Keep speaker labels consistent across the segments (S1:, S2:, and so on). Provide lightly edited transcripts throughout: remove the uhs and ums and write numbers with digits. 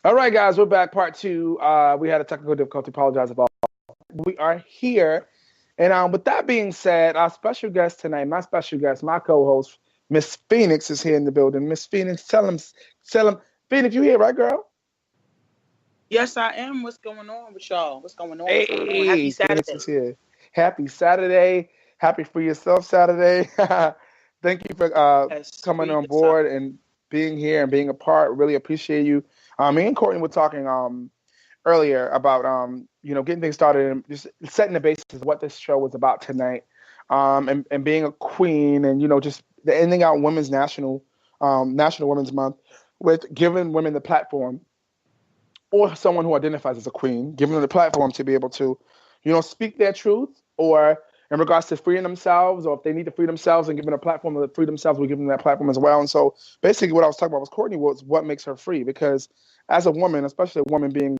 S1: All right, guys, we're back. Part two. We had a technical difficulty. Apologize about. We are here, and with that being said, our special guest tonight, my special guest, my co-host, Miss Phoenix, is here in the building. Miss Phoenix, tell him, Phoenix, you here, right, girl?
S2: Yes, I am. What's going on with y'all? What's going on? What's going on? Happy
S1: Hey, Phoenix is
S2: Saturday.
S1: here. Happy Saturday. Happy for yourself Saturday. Thank you for
S2: Yes,
S1: coming
S2: free
S1: on
S2: yourself.
S1: board and being here and being a part. Really appreciate you. Me and Courtney were talking earlier about getting things started and just setting the basis of what this show was about tonight, and being a queen and just the ending out Women's National Women's Month with giving women the platform or someone who identifies as a queen, giving them the platform to be able to, speak their truth, or in regards to freeing themselves, or if they need to free themselves and giving a platform to free themselves, we give them that platform as well. And so basically what I was talking about was Courtney was what makes her free, because as a woman, especially a woman being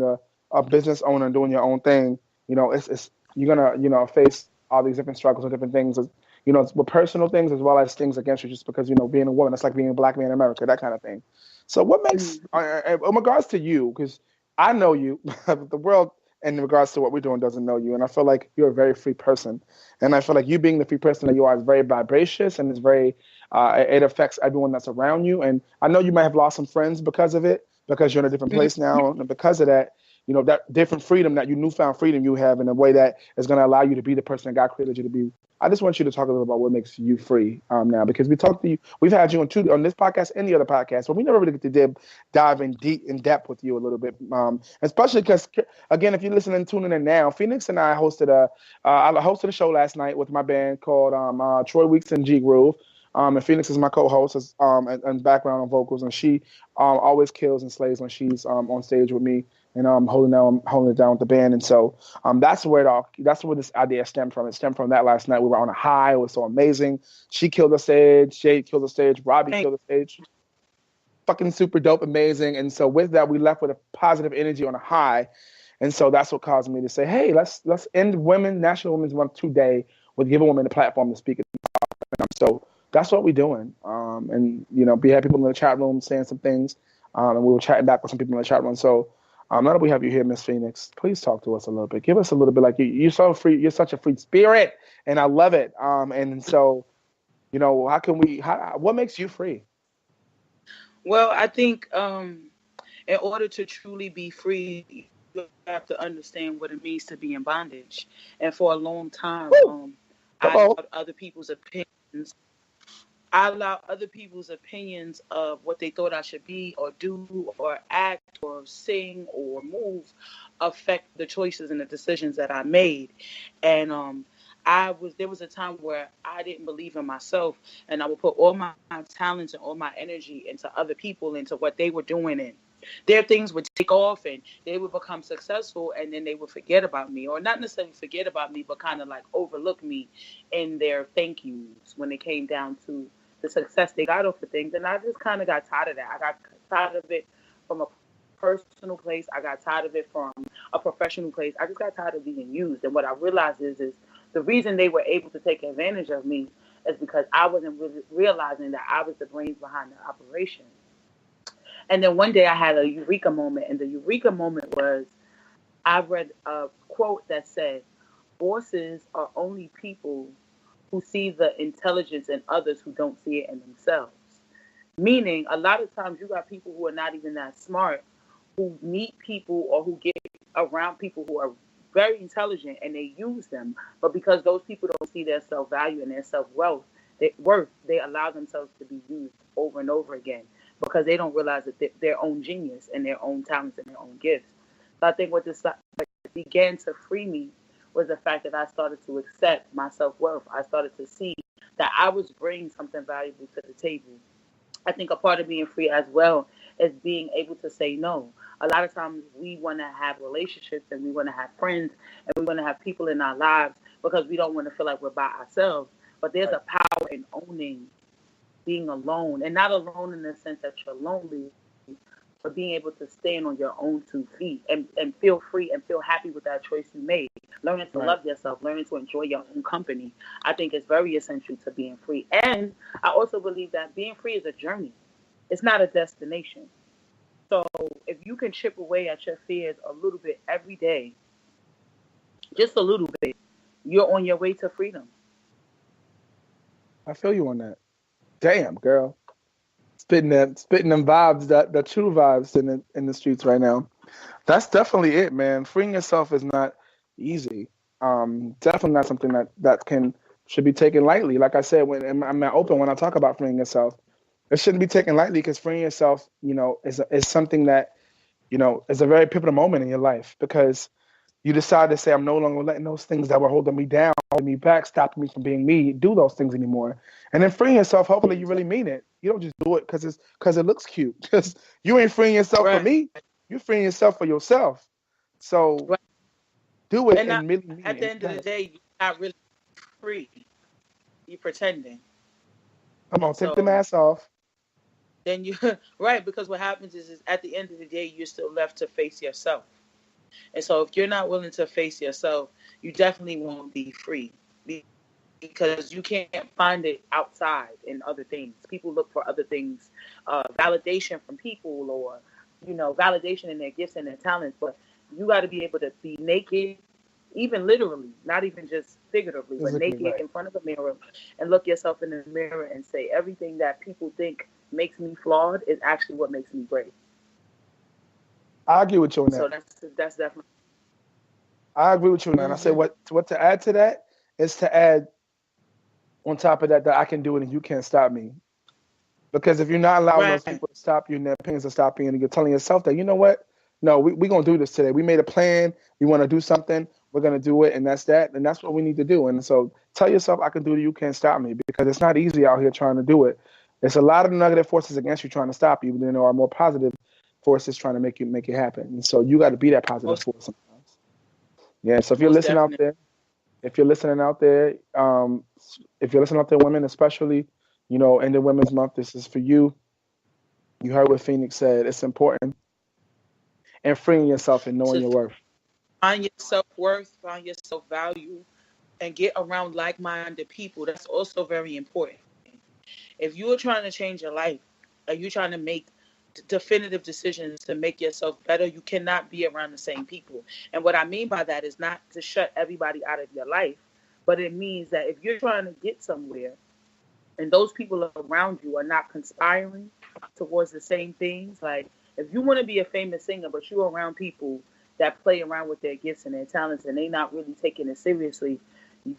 S1: a business owner and doing your own thing, it's you're gonna, face all these different struggles and different things, with personal things as well as things against you, just because, being a woman, it's like being a black man in America, that kind of thing. So what makes,
S2: Mhm.
S1: in regards to you, because I know you, but the world, in regards to what we're doing, doesn't know you. And I feel like you're a very free person. And I feel like you being the free person that you are is very vivacious, and it's very, it affects everyone that's around you. And I know you might have lost some friends because of it, because you're in a different place now. And because of that, that different freedom, that you newfound freedom you have in a way that is going to allow you to be the person that God created you to be. I just want you to talk a little about what makes you free now, because we talked to you. We've had you on this podcast and the other podcast, but we never really get to dive in depth with you a little bit, especially because, again, if you're listening and tuning in now, Phoenix and I hosted a show last night with my band called Troy Weeks and G Groove. And Phoenix is my co-host, and background on vocals, and she always kills and slays when she's on stage with me, and holding it down with the band. And so that's where this idea stemmed from. It stemmed from that last night. We were on a high. It was so amazing. She killed the stage. Jade killed the stage. Robbie
S2: Thank
S1: killed the stage. Fucking super dope, amazing. And so with that, we left with a positive energy on a high. And so that's what caused me to say, hey, let's end National Women's Month today with giving women a platform to speak. So that's what we're doing. And we had people in the chat room saying some things, and we were chatting back with some people in the chat room. So now that we have you here, Miss Phoenix, please talk to us a little bit. Give us a little bit, like you're so free. You're such a free spirit, and I love it. And so how can what makes you free?
S2: Well, I think in order to truly be free, you have to understand what it means to be in bondage. And for a long time,
S1: Woo!
S2: I
S1: Come
S2: allowed
S1: on.
S2: other people's opinions. I allowed other people's opinions of what they thought I should be or do or act or sing or move affect the choices and the decisions that I made. And there was a time where I didn't believe in myself, and I would put all my talents and all my energy into other people, into what they were doing, and their things would take off and they would become successful, and then they would forget about me, or not necessarily forget about me, but kind of like overlook me in their thank yous when it came down to the success they got off of things. And I just kind of got tired of that. I got tired of it from a personal place. I got tired of it from a professional place. I just got tired of being used. And what I realized is the reason they were able to take advantage of me is because I wasn't really realizing that I was the brains behind the operation. And then one day I had a eureka moment, and the eureka moment was I read a quote that said, "Bosses are only people who see the intelligence in others who don't see it in themselves." Meaning, a lot of times you got people who are not even that smart, who meet people or who get around people who are very intelligent and they use them. But because those people don't see their self value and their self worth, they allow themselves to be used over and over again because they don't realize that their own genius and their own talents and their own gifts. So I think what this began to free me was the fact that I started to accept my self worth. I started to see that I was bringing something valuable to the table. I think a part of being free as well is being able to say no. A lot of times we want to have relationships and we want to have friends and we want to have people in our lives because we don't want to feel like we're by ourselves. But there's
S1: Right.
S2: a power in owning being alone, and not alone in the sense that you're lonely, but being able to stand on your own 2 feet and feel free and feel happy with that choice you made. Learning to love
S1: Right.
S2: yourself, learning to enjoy your own company, I think is very essential to being free. And I also believe that being free is a journey. It's not a destination. So if you can chip away at your fears a little bit every day, just a little bit, you're on your way to freedom.
S1: I feel you on that. Damn, girl. Spitting them vibes, the true vibes in the streets right now. That's definitely it, man. Freeing yourself is not easy. Definitely not something that can should be taken lightly. Like I said, when I'm not open when I talk about freeing yourself, it shouldn't be taken lightly because freeing yourself, is something that is a very pivotal moment in your life because you decide to say, I'm no longer letting those things that were holding me down, holding me back, stopping me from being me, do those things anymore. And then freeing yourself, hopefully you really mean it. You don't just do it because it looks cute. Because you ain't freeing yourself for
S2: Right.
S1: me. You're freeing yourself for yourself. So
S2: Right.
S1: do it
S2: And
S1: and really mean
S2: at
S1: it.
S2: the end of the day, you're not really free. You're pretending.
S1: Come on, take the
S2: So
S1: mask off.
S2: then you right, because what happens is at the end of the day, you're still left to face yourself. And so if you're not willing to face yourself, you definitely won't be free because you can't find it outside in other things. People look for other things, validation from people or, validation in their gifts and their talents. But you got to be able to be naked, even literally, not even just figuratively, but
S1: Physically,
S2: naked
S1: right.
S2: in front of a mirror and look yourself in the mirror and say, everything that people think makes me flawed is actually what makes me great.
S1: I agree with you on
S2: So
S1: that.
S2: that's definitely.
S1: I agree with you on that. And I say
S2: Mm-hmm.
S1: what to add to that is to add on top of that I can do it and you can't stop me. Because if you're not allowing those
S2: Right.
S1: people to stop you and their opinions to stop you, and you're telling yourself that, you know what? No, we're going to do this today. We made a plan. We want to do something. We're going to do it. And that's that. And that's what we need to do. And so tell yourself, I can do it. You can't stop me because it's not easy out here trying to do it. It's a lot of negative forces against you trying to stop you, but then there are more positive forces trying to make it happen. And so you got to be that positive
S2: Most
S1: force sometimes. Yeah. So
S2: most definitely.
S1: if you're listening out there, if you're listening out there, women especially, in the Women's Month, this is for you. You heard what Phoenix said. It's important. And freeing yourself and knowing
S2: To
S1: your worth.
S2: find your self-worth, find your self-value, and get around like-minded people. That's also very important. If you are trying to change your life, or you're trying to make definitive decisions to make yourself better, you cannot be around the same people. And what I mean by that is not to shut everybody out of your life, but it means that if you're trying to get somewhere and those people around you are not conspiring towards the same things, like if you want to be a famous singer, but you're around people that play around with their gifts and their talents and they're not really taking it seriously,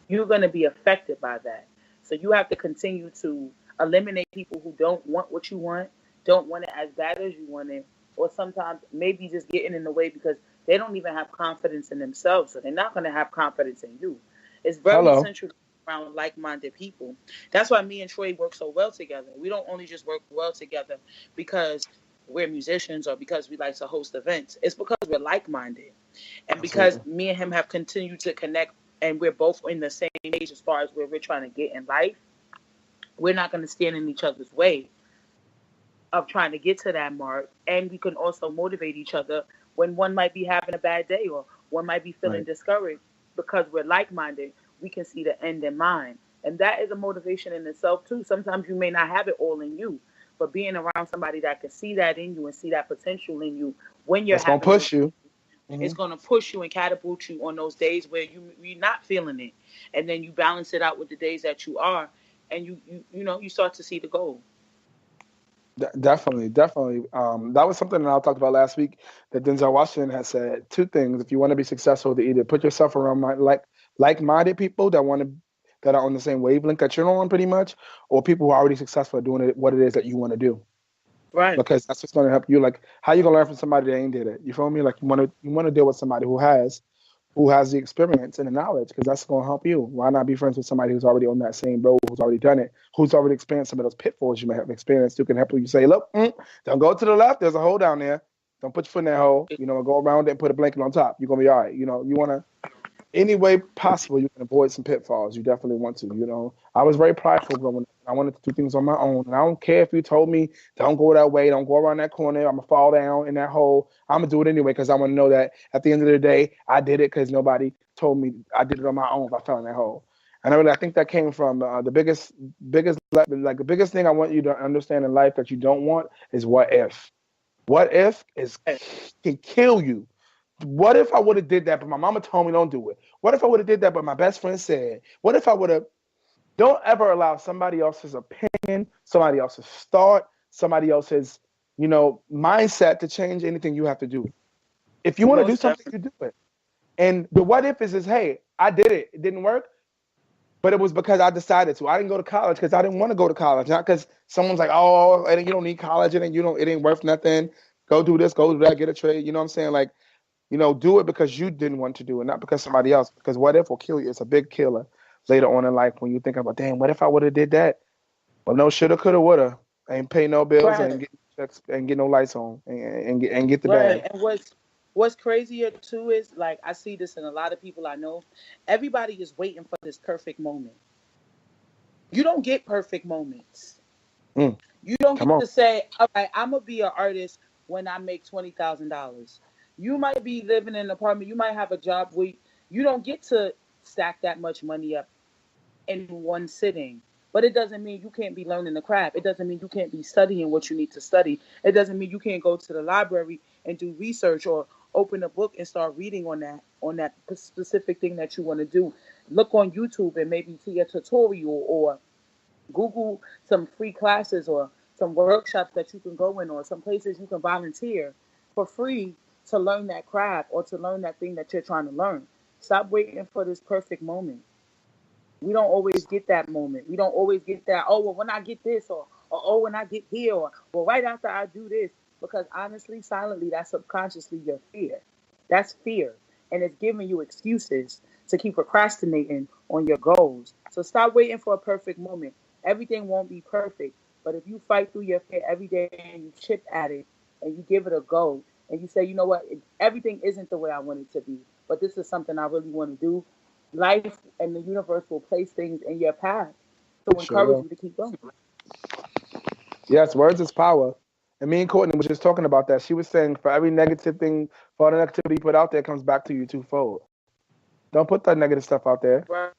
S2: you're going to be affected by that. So you have to continue to eliminate people who don't want what you want, don't want it as bad as you want it, or sometimes maybe just getting in the way because they don't even have confidence in themselves. So they're not going to have confidence in you. It's very
S1: Hello.
S2: essential around like-minded people. That's why me and Troy work so well together. We don't only just work well together because we're musicians or because we like to host events. It's because we're like-minded. And because
S1: Absolutely.
S2: me and him have continued to connect and we're both in the same age as far as where we're trying to get in life, we're not going to stand in each other's way of trying to get to that mark. And we can also motivate each other when one might be having a bad day or one might be feeling
S1: Right.
S2: discouraged. Because we're like-minded, we can see the end in mind. And that is a motivation in itself too. Sometimes you may not have it all in you, but being around somebody that can see that in you and see that potential in you when you're
S1: That's going to
S2: having those
S1: push you.
S2: days,
S1: Hmm.
S2: it's going to push you and catapult you on those days where you're not feeling it, and then you balance it out with the days that you are, and you start to see the goal.
S1: Definitely. Definitely. That was something that I talked about last week that Denzel Washington has said. Two things. If you want to be successful, to either put yourself around like-minded people that are on the same wavelength that you're on pretty much, or people who are already successful at doing it, what it is that you want to do.
S2: Right.
S1: Because that's what's going to help you. Like, how you gonna learn from somebody that ain't did it? You feel me? Like, you want to deal with somebody who has the experience and the knowledge, because that's going to help you. Why not be friends with somebody who's already on that same road, who's already done it, who's already experienced some of those pitfalls you may have experienced, who can help you say, look, don't go to the left. There's a hole down there. Don't put your foot in that hole. Go around it and put a blanket on top. You're gonna be all right. You want to any way possible you can avoid some pitfalls. You definitely want to. I was very prideful growing up. I wanted to do things on my own, and I don't care if you told me don't go that way, don't go around that corner. I'm gonna fall down in that hole. I'm gonna do it anyway because I want to know that at the end of the day, I did it because nobody told me I did it on my own if I fell in that hole. And I think that came from the biggest thing I want you to understand in life that you don't want is what if. What if can kill you. What if I would have did that, but my mama told me don't do it? What if I would have did that, but my best friend said? What if I would have? Don't ever allow somebody else's opinion, somebody else's thought, somebody else's, mindset to change anything you have to do. If you want to do something, you do it. And the what if is, hey, I did it. It didn't work, but it was because I decided to. I didn't go to college because I didn't want to go to college, not because someone's like, oh, you don't need college, and it ain't worth nothing. Go do this, go do that, get a trade. You know what I'm saying? Like, do it because you didn't want to do it, not because somebody else. Because what if will kill you? It's a big killer later on in life when you think about, damn, what if I would have did that? Well, no, shoulda, coulda, woulda. Ain't pay no bills,
S2: Right.
S1: ain't get checks, ain't get no lights on, and get the
S2: Right.
S1: bag.
S2: And what's crazier too is, like, I see this in a lot of people I know. Everybody is waiting for this perfect moment. You don't get perfect moments.
S1: Mm,
S2: You don't
S1: come
S2: get
S1: on.
S2: to say, all right, I'm gonna be an artist when I make $20,000. You might be living in an apartment, you might have a job where you don't get to stack that much money up in one sitting. But it doesn't mean you can't be learning the craft. It doesn't mean you can't be studying what you need to study. It doesn't mean you can't go to the library and do research or open a book and start reading on that specific thing that you want to do. Look on YouTube and maybe see a tutorial, or Google some free classes or some workshops that you can go in, or some places you can volunteer for free to learn that craft or to learn that thing that you're trying to learn. Stop waiting for this perfect moment. We don't always get that moment. We don't always get that, oh, well, when I get this, or oh, when I get here, or well, right after I do this. Because honestly, silently, that's subconsciously your fear. That's fear. And it's giving you excuses to keep procrastinating on your goals. So stop waiting for a perfect moment. Everything won't be perfect. But if you fight through your fear every day and you chip at it and you give it a go and you say, you know what, everything isn't the way I want it to be, but this is something I really want to do, life and the universe will place things in your path to
S1: Sure
S2: encourage
S1: will.
S2: you to keep going.
S1: Yes, words is power. And me and Courtney was just talking about that. She was saying for every negative thing, for all the negativity you put out there, comes back to you twofold. Don't put that negative stuff out there.
S2: Right.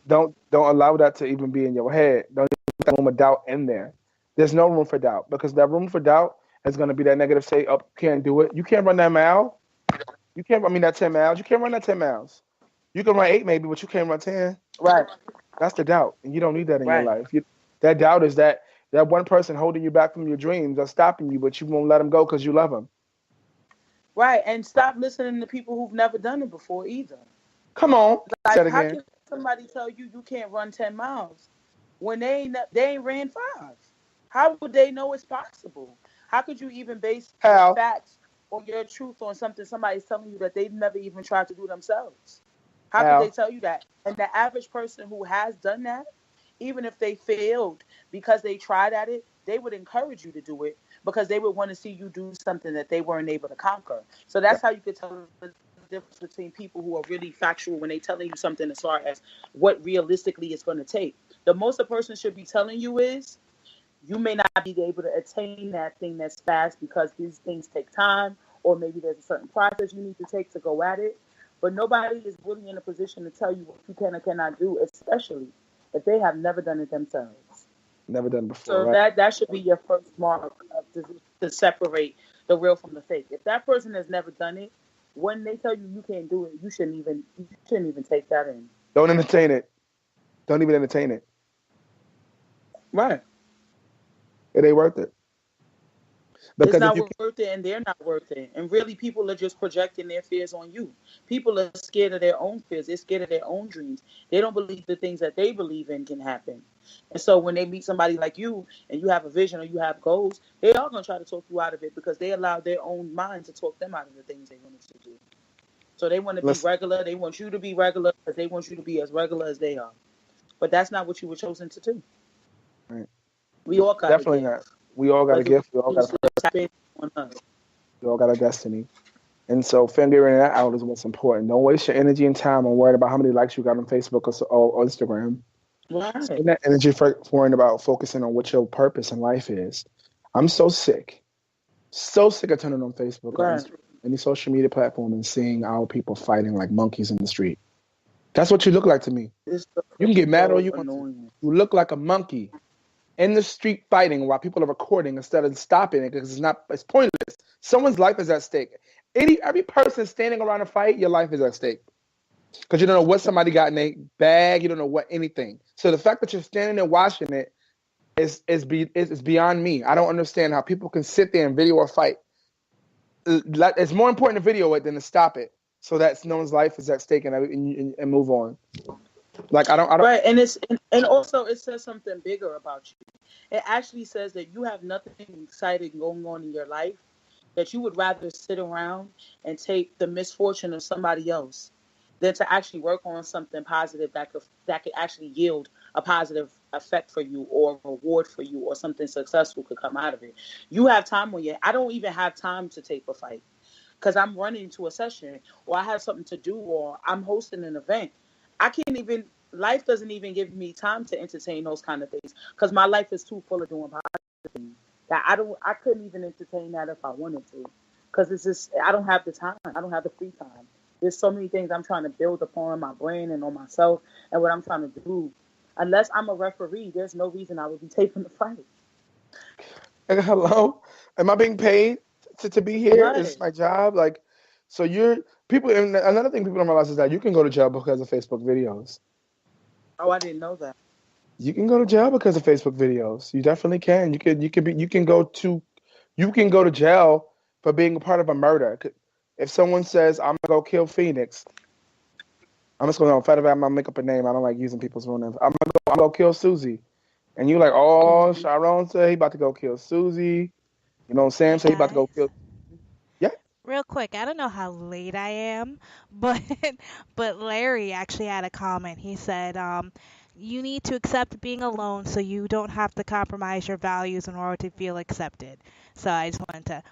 S1: Don't allow that to even be in your head. Don't put that room of doubt in there. There's no room for doubt, because that room for doubt is going to be that negative say, oh, can't do it. You can't run that mile. You can't, that 10 miles. You can't run that 10 miles. You can run 8 maybe, but you can't run 10.
S2: Right.
S1: That's the doubt. And you don't need that in your
S2: Right.
S1: life. That doubt is that one person holding you back from your dreams or stopping you, but you won't let them go because you love them.
S2: Right. And stop listening to people who've never done it before either.
S1: Come on.
S2: Like,
S1: Say it
S2: how
S1: again.
S2: can somebody tell you you can't run 10 miles when they ain't ran 5? How would they know it's possible? How could you even base your facts or your truth on something somebody's telling you that they've never even tried to do themselves? How could they tell you that? And the average person who has done that, even if they failed because they tried at it, they would encourage you to do it because they would want to see you do something that they weren't able to conquer. So that's how you could tell the difference between people who are really factual when they're telling you something as far as what realistically it's going to take. The most a person should be telling you is, you may not be able to attain that thing that's fast because these things take time, or maybe there's a certain process you need to take to go at it. But nobody is really in a position to tell you what you can or cannot do, especially if they have never done it themselves.
S1: Never done before.
S2: So
S1: right?
S2: that should be your first mark to separate the real from the fake. If that person has never done it, when they tell you you can't do it, you shouldn't even take that in.
S1: Don't entertain it. Don't even entertain it.
S2: Right.
S1: It ain't worth it.
S2: Because it's not worth it, and they're not worth it. And really, people are just projecting their fears on you. People are scared of their own fears. They're scared of their own dreams. They don't believe the things that they believe in can happen. And so when they meet somebody like you and you have a vision or you have goals, they are going to try to talk you out of it because they allow their own mind to talk them out of the things they wanted to do. So they want to be regular. They want you to be regular because they want you to be as regular as they are. But that's not what you were chosen to do.
S1: Right.
S2: We all got
S1: definitely not. We all got a gift. We all got a destiny. And so figuring that out is what's important. Don't waste your energy and time on worrying about how many likes you got on Facebook or Instagram.
S2: Right.
S1: Spend that energy for worrying about focusing on what your purpose in life is. I'm so sick of turning on Facebook or Instagram, any social media platform, and seeing our people fighting like monkeys in the street. That's what you look like to me. You can get mad all you want to. You look like a monkey. in the street fighting while people are recording instead of stopping it because it's pointless. Someone's life is at stake. Every person standing around a fight, your life is at stake. Because you don't know what somebody got in their bag, you don't know what anything. So the fact that you're standing there watching it is beyond me. I don't understand how people can sit there and video a fight. It's more important to video it than to stop it, so that no one's life is at stake and move on. Like I don't.
S2: Right, and also it says something bigger about you. It actually says that you have nothing exciting going on in your life, that you would rather sit around and take the misfortune of somebody else than to actually work on something positive that could actually yield a positive effect for you or a reward for you or something successful could come out of it. You have time on I don't even have time to take a fight because I'm running to a session or I have something to do or I'm hosting an event. Life doesn't even give me time to entertain those kind of things because my life is too full of doing positive things that I couldn't even entertain that if I wanted to because it's just, I don't have the time. I don't have the free time. There's so many things I'm trying to build upon my brain and on myself and what I'm trying to do. Unless I'm a referee, there's no reason I would be taking the fight.
S1: Hello? Am I being paid to be here?
S2: Right.
S1: Is my job? Like, so people, and another thing people don't realize is that you can go to jail because of Facebook videos.
S2: Oh, I didn't know that.
S1: You can go to jail because of Facebook videos. You definitely can. You can go to jail for being a part of a murder. If someone says, I'm gonna go kill Phoenix, I'm just gonna I'm gonna make up a name. I don't like using people's real names. I'm gonna go kill Susie. And you're like, oh, Sharon said he about to go kill Susie. You know, Sam said he about to go kill. Yeah.
S3: Real quick, I don't know how late I am, but Larry actually had a comment. He said, you need to accept being alone so you don't have to compromise your values in order to feel accepted. So I just wanted to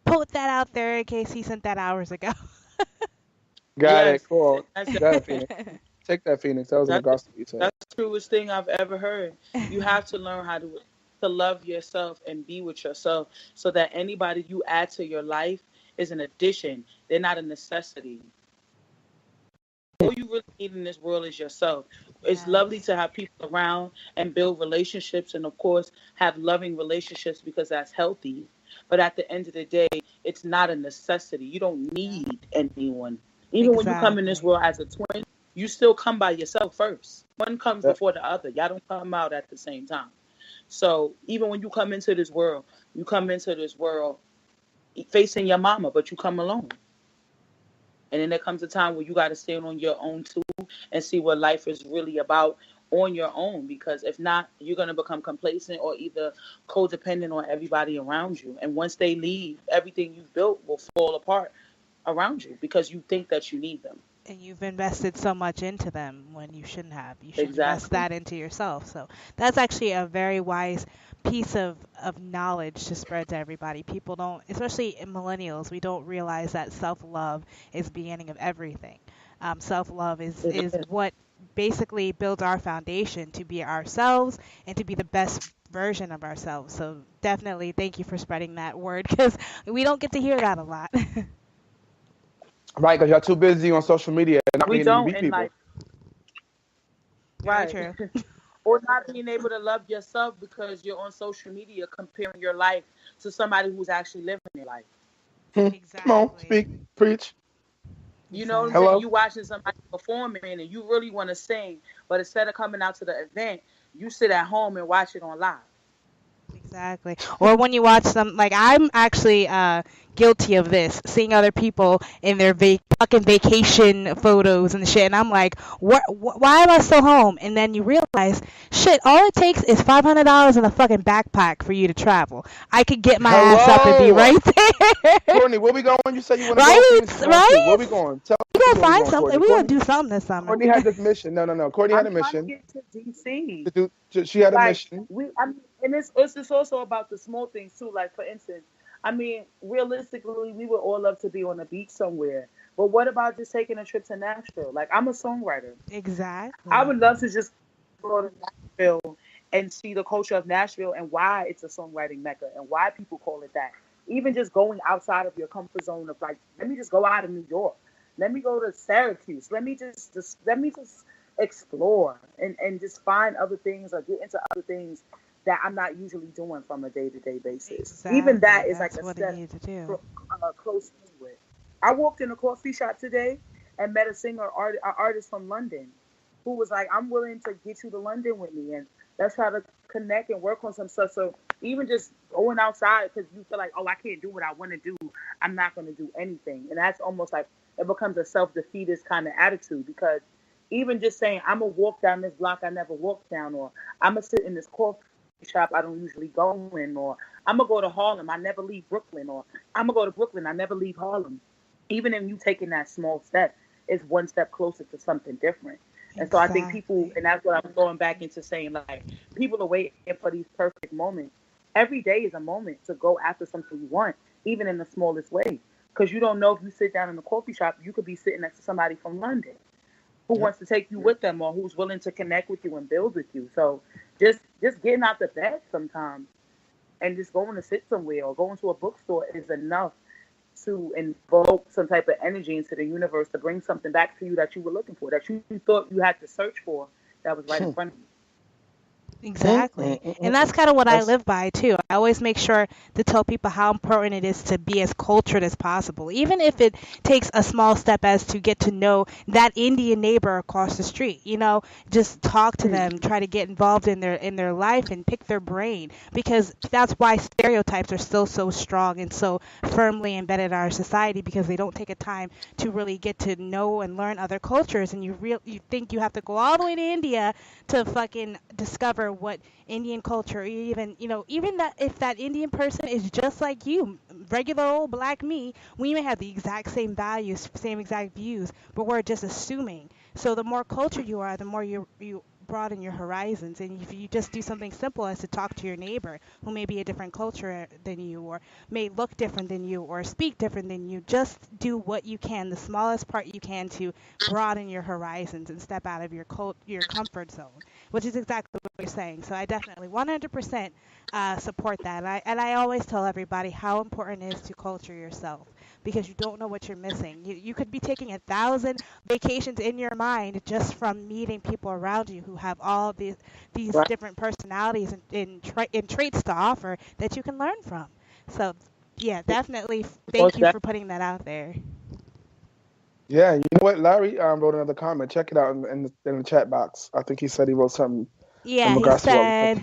S3: put that out there in case he sent that hours ago.
S1: Got it. Cool. Got it, Phoenix. Take that, Phoenix. That was in regards to you.
S2: That's the truest thing I've ever heard. You have to learn how to love yourself and be with yourself so that anybody you add to your life is an addition. They're not a necessity. All you really need in this world is yourself. It's lovely to have people around and build relationships and, of course, have loving relationships because that's healthy. But at the end of the day, it's not a necessity. You don't need anyone. Even when you come in this world as a twin, you still come by yourself first. One comes before the other. Y'all don't come out at the same time. So even when you come into this world, facing your mama, but you come alone. And then there comes a time where you got to stand on your own too and see what life is really about on your own. Because if not, you're going to become complacent or either codependent on everybody around you. And once they leave, everything you've built will fall apart around you because you think that you need them.
S3: And you've invested so much into them when you shouldn't have. You should invest that into yourself. So that's actually a very wise piece of knowledge to spread to everybody. People don't, especially in millennials, we don't realize that self-love is the beginning of everything. Self-love is what basically builds our foundation to be ourselves and to be the best version of ourselves. So definitely thank you for spreading that word because we don't get to hear that a lot.
S1: Right, because y'all too busy on social media and not being able to meet people.
S2: Like, right. True. Or not being able to love yourself because you're on social media comparing your life to somebody who's actually living their life.
S3: Exactly.
S1: Come on, speak, preach.
S2: You know what I'm saying? You watching somebody performing and you really want to sing, but instead of coming out to the event, you sit at home and watch it on live.
S3: Exactly. Or when you watch them, like I'm actually guilty of this, seeing other people in their fucking vacation photos and shit, and I'm like, why am I still home? And then you realize, shit, all it takes is $500 in a fucking backpack for you to travel. I could get my ass up and be right there.
S1: Courtney, where we going? You said you want to go.
S3: Right?
S1: Where we going?
S3: We gonna find something. We gonna do something this summer.
S1: Courtney had this mission. No. Courtney had a mission.
S2: Get to DC.
S1: She had a mission.
S2: And it's also about the small things too. Like for instance, I mean, realistically, we would all love to be on the beach somewhere. But what about just taking a trip to Nashville? Like I'm a songwriter.
S3: Exactly.
S2: I would love to just go to Nashville and see the culture of Nashville and why it's a songwriting mecca and why people call it that. Even just going outside of your comfort zone of like, let me just go out of New York. Let me go to Syracuse. Let me just explore and just find other things or get into other things that I'm not usually doing from a day-to-day basis.
S3: Exactly.
S2: Even that is
S3: That's
S2: like a
S3: what
S2: step
S3: you need to do.
S2: close to it. I walked in a coffee shop today and met a singer, an artist from London, who was like, "I'm willing to get you to London with me, and let's try to connect and work on some stuff." So even just going outside because you feel like, "Oh, I can't do what I want to do. I'm not going to do anything," and that's almost like it becomes a self-defeatist kind of attitude, because even just saying, "I'm gonna walk down this block I never walked down," or "I'm gonna sit in this coffee shop I don't usually go in," or "I'm gonna go to Harlem, I never leave Brooklyn," or "I'm gonna go to Brooklyn, I never leave Harlem." Even if you taking that small step, it's one step closer to something different. And so I think people, and that's what I'm going back into saying, like, people are waiting for these perfect moments. Every day is a moment to go after something you want, even in the smallest way. Because you don't know, if you sit down in a coffee shop, you could be sitting next to somebody from London who wants to take you with them, or who's willing to connect with you and build with you. So just getting out the bed sometimes and just going to sit somewhere or going to a bookstore is enough to invoke some type of energy into the universe to bring something back to you that you were looking for, that you thought you had to search for, that was right in front of you.
S3: Exactly. And that's kind of what I live by too. I always make sure to tell people how important it is to be as cultured as possible, even if it takes a small step as to get to know that Indian neighbor across the street. Just talk to them, try to get involved in their life and pick their brain, because that's why stereotypes are still so strong and so firmly embedded in our society, because they don't take a time to really get to know and learn other cultures, and you think you have to go all the way to India to fucking discover what Indian culture, even that if that Indian person is just like you, regular old black me, we may have the exact same values, same exact views, but we're just assuming. So the more cultured you are, the more you broaden your horizons. And if you just do something simple as to talk to your neighbor who may be a different culture than you, or may look different than you, or speak different than you, just do what you can, the smallest part you can, to broaden your horizons and step out of your comfort zone, which is exactly what you're saying. So I definitely 100% support that. And I always tell everybody how important it is to culture yourself, because you don't know what you're missing. You could be taking 1,000 vacations in your mind just from meeting people around you who have all these
S2: Right.
S3: different personalities and traits to offer that you can learn from. So yeah, definitely thank you for putting that out there.
S1: Yeah, you know what? Larry wrote another comment. Check it out in the chat box. I think he said he wrote something.
S3: Yeah, he said,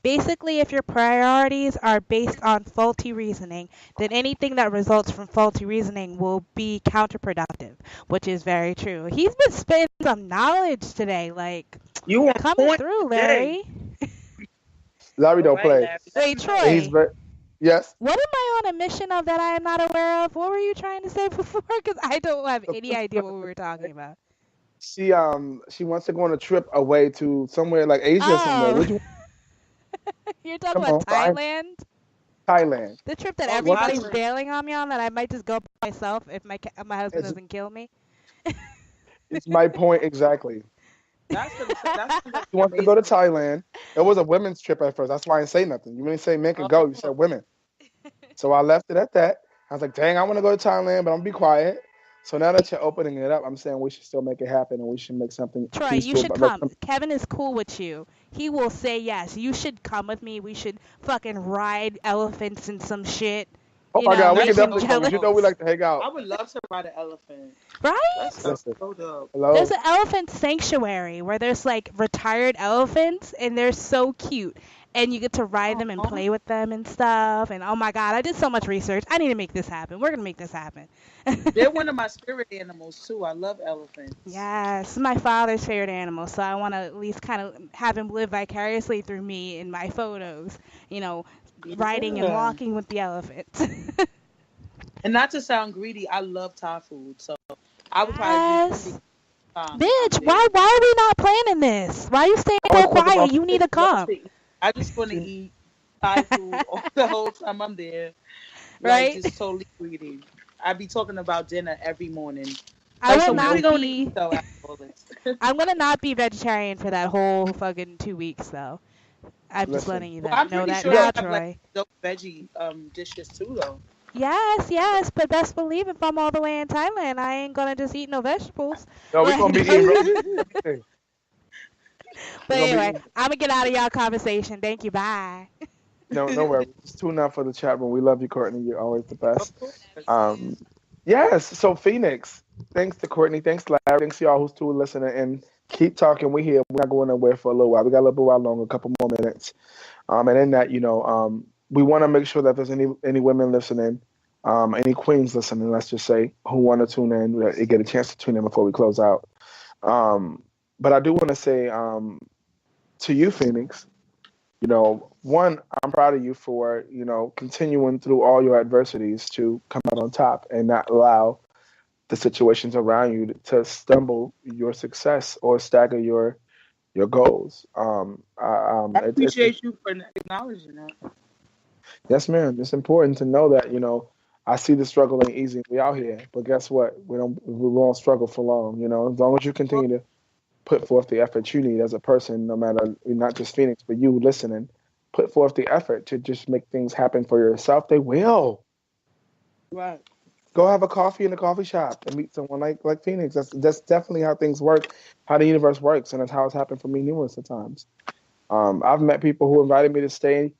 S3: basically, if your priorities are based on faulty reasoning, then anything that results from faulty reasoning will be counterproductive, which is very true. He's been spitting some knowledge today, like,
S2: you
S3: coming through, Larry.
S1: Larry don't play.
S3: Wait, Troy.
S1: Yes?
S3: What am I on a mission of that I am not aware of? What were you trying to say before? Because I don't have any idea what we were talking about.
S1: She wants to go on a trip away to somewhere like Asia or somewhere.
S3: You're talking about Thailand?
S1: Thailand.
S3: The trip that everybody's bailing on me on, that I might just go by myself if my husband doesn't kill me.
S1: It's my point exactly. She wants to go to Thailand. It was a women's trip at first. That's why I didn't say nothing. You didn't say men could go. You said women. So I left it at that. I was like, dang, I want to go to Thailand, but I'm going to be quiet. So now that you're opening it up, I'm saying we should still make it happen, and we should make something
S3: Troy, you should come. Kevin is cool with you. He will say yes. You should come with me. We should fucking ride elephants and some shit.
S1: Oh my God, we can definitely come. You know we like to hang out.
S2: I would love to ride an elephant.
S3: Right? There's an elephant sanctuary where there's like retired elephants, and they're so cute. And you get to ride them and play with them and stuff. And oh my God, I did so much research. I need to make this happen. We're going to make this happen.
S2: They're one of my spirit animals too. I love elephants.
S3: Yes, it's my father's favorite animal. So I want to at least kind of have him live vicariously through me in my photos, riding and walking with the elephants.
S2: And not to sound greedy, I love Thai food. So I would probably be
S3: bitch, why are we not planning this? Why are you staying so quiet? You need to come.
S2: I just want to eat Thai food the whole time I'm there.
S3: Right?
S2: Like, just totally greedy. I be talking about dinner every morning.
S3: I'm gonna not be vegetarian for that whole fucking 2 weeks though. I'm just letting you know that now, Troy.
S2: Like dope veggie dishes too though.
S3: Yes, but best believe if I'm all the way in Thailand, I ain't gonna just eat no vegetables.
S1: No, we're gonna be eating everything.
S3: But anyway, I'm gonna get out of y'all conversation. Thank you. Bye.
S1: No worries. Just tune out for the chat room. We love you, Courtney. You're always the best. Yes. So Phoenix, thanks to Courtney. Thanks, Larry. Thanks to y'all who's still listening. And keep talking. We here. We're not going nowhere for a little while. We got a little bit while longer, a couple more minutes. And in that, we want to make sure that there's any women listening, any queens listening, let's just say, who want to tune in, they get a chance to tune in before we close out. But I do want to say to you, Phoenix, one, I'm proud of you for, continuing through all your adversities to come out on top and not allow the situations around you to stumble your success or stagger your goals.
S2: I appreciate you for acknowledging that.
S1: Yes, ma'am. It's important to know that, I see the struggle ain't easy. We out here, but guess what? We won't struggle for long. As long as you continue to put forth the effort you need as a person, no matter, not just Phoenix, but you listening, put forth the effort to just make things happen for yourself. They will.
S2: Right.
S1: Go have a coffee in a coffee shop and meet someone like Phoenix. That's definitely how things work, how the universe works, and that's how it's happened for me numerous of times. I've met people who invited me to stay,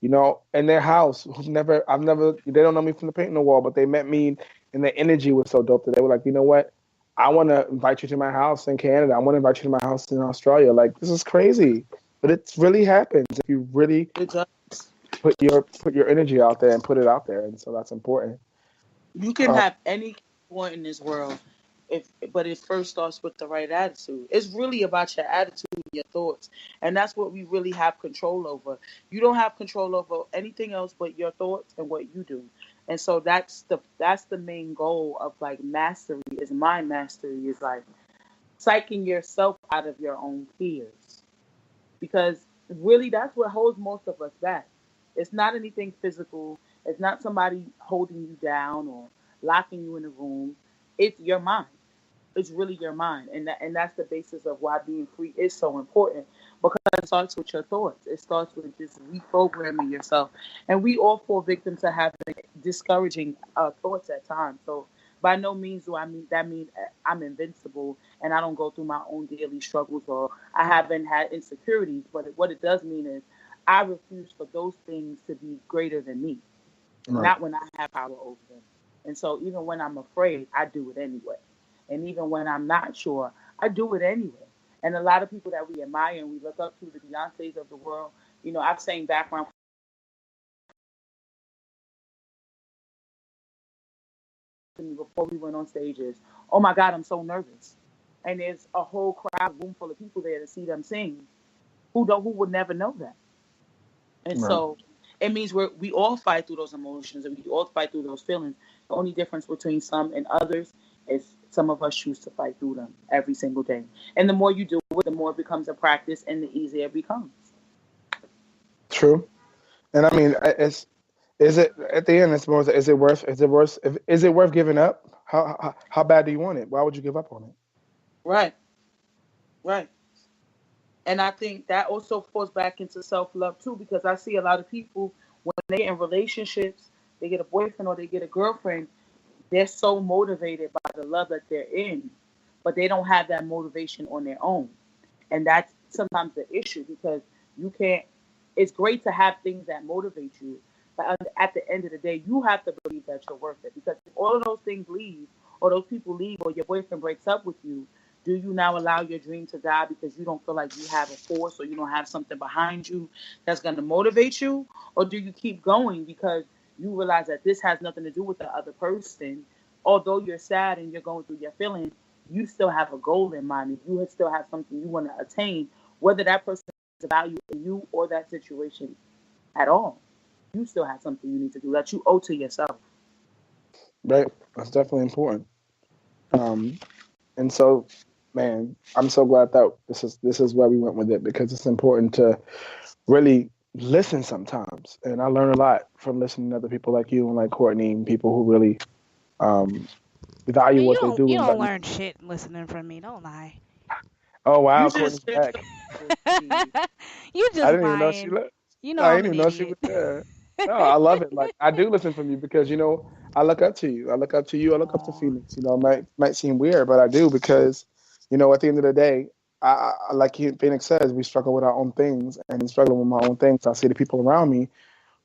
S1: in their house. They don't know me from the paint on the wall, but they met me and their energy was so dope that they were like, you know what? I want to invite you to my house in Canada. I want to invite you to my house in Australia. Like, this is crazy, but it really happens if you really put your energy out there and put it out there. And so that's important.
S2: You can have any point in this world, but it first starts with the right attitude. It's really about your attitude and your thoughts, and that's what we really have control over. You don't have control over anything else but your thoughts and what you do. And so that's the main goal of like mastery, is mind mastery, is like psyching yourself out of your own fears, because really that's what holds most of us back. It's not anything physical. It's not somebody holding you down or locking you in a room. It's your mind. It's really your mind. And that's the basis of why being free is so important, because it starts with your thoughts. It starts with just reprogramming yourself. And we all fall victim to having discouraging thoughts at times. So by no means do I mean I'm invincible and I don't go through my own daily struggles, or I haven't had insecurities. But what it does mean is I refuse for those things to be greater than me. Right. Not when I have power over them. And so even when I'm afraid, I do it anyway. And even when I'm not sure, I do it anyway. And a lot of people that we admire and we look up to, the Beyoncés of the world, I've sang background before we went on stages. Oh my God, I'm so nervous. And there's a whole crowd, room full of people there to see them sing who would never know that. And right. So it means we all fight through those emotions and we all fight through those feelings. The only difference between some and others is some of us choose to fight through them every single day. And the more you do it, the more it becomes a practice and the easier it becomes.
S1: True. And I mean, is it at the end? It's more. Is it worth giving up? How bad do you want it? Why would you give up on it?
S2: Right. And I think that also falls back into self-love too, because I see a lot of people when they get in relationships, they get a boyfriend or they get a girlfriend, they're so motivated by the love that they're in, but they don't have that motivation on their own. And that's sometimes the issue, because it's great to have things that motivate you, but at the end of the day, you have to believe that you're worth it. Because if all of those things leave, or those people leave, or your boyfriend breaks up with you, do you now allow your dream to die because you don't feel like you have a force or you don't have something behind you that's going to motivate you? Or do you keep going because you realize that this has nothing to do with the other person? Although you're sad and you're going through your feelings, you still have a goal in mind and you still have something you want to attain, whether that person has a value in you or that situation at all. You still have something you need to do that you owe to yourself.
S1: Right. That's definitely important. And so, man, I'm so glad that this is where we went with it, because it's important to really listen sometimes. And I learn a lot from listening to other people like you and like Courtney, and people who really value what they do.
S3: You don't learn shit listening from me. Don't lie.
S1: Oh wow, Courtney's back.
S3: You just
S1: I didn't
S3: lying.
S1: even know she looked.
S3: I
S1: didn't even know she was there. No, I love it. Like, I do listen from you because I look up to you. I look up to you. I look up to Phoenix. It might seem weird, but I do, because at the end of the day, like Phoenix says, we struggle with our own things, and in struggling with my own things, I see the people around me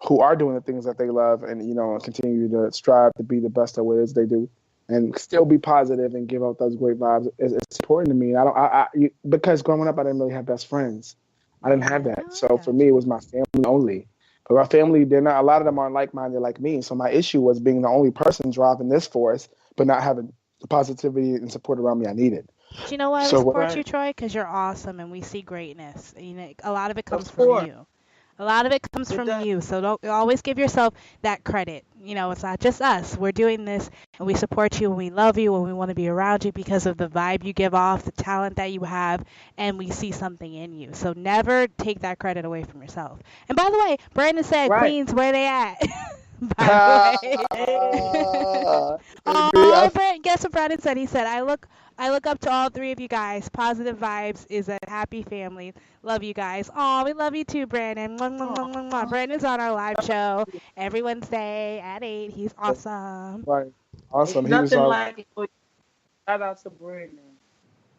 S1: who are doing the things that they love, and continue to strive to be the best at what it is they do, and still be positive and give out those great vibes. It's important to me. Because growing up, I didn't really have best friends. I didn't have that. So for me, it was my family only. But my family, a lot of them aren't like-minded like me. So my issue was being the only person driving this force, but not having the positivity and support around me I needed.
S3: Do you know why we support you, Troy? Because you're awesome and we see greatness. A lot of it comes from you. A lot of it comes from you. So don't always give yourself that credit. It's not just us. We're doing this and we support you and we love you and we want to be around you because of the vibe you give off, the talent that you have, and we see something in you. So never take that credit away from yourself. And by the way, Brandon said, Queens, where they at? By the way. Guess what Brandon said? He said, I look up to all three of you guys. Positive vibes is a happy family. Love you guys. Oh, we love you too, Brandon. Mwah, mwah, mwah, mwah, mwah. Brandon's on our live show every Wednesday at 8. He's awesome.
S1: Right. Awesome.
S2: He nothing like it. Shout out to Brandon.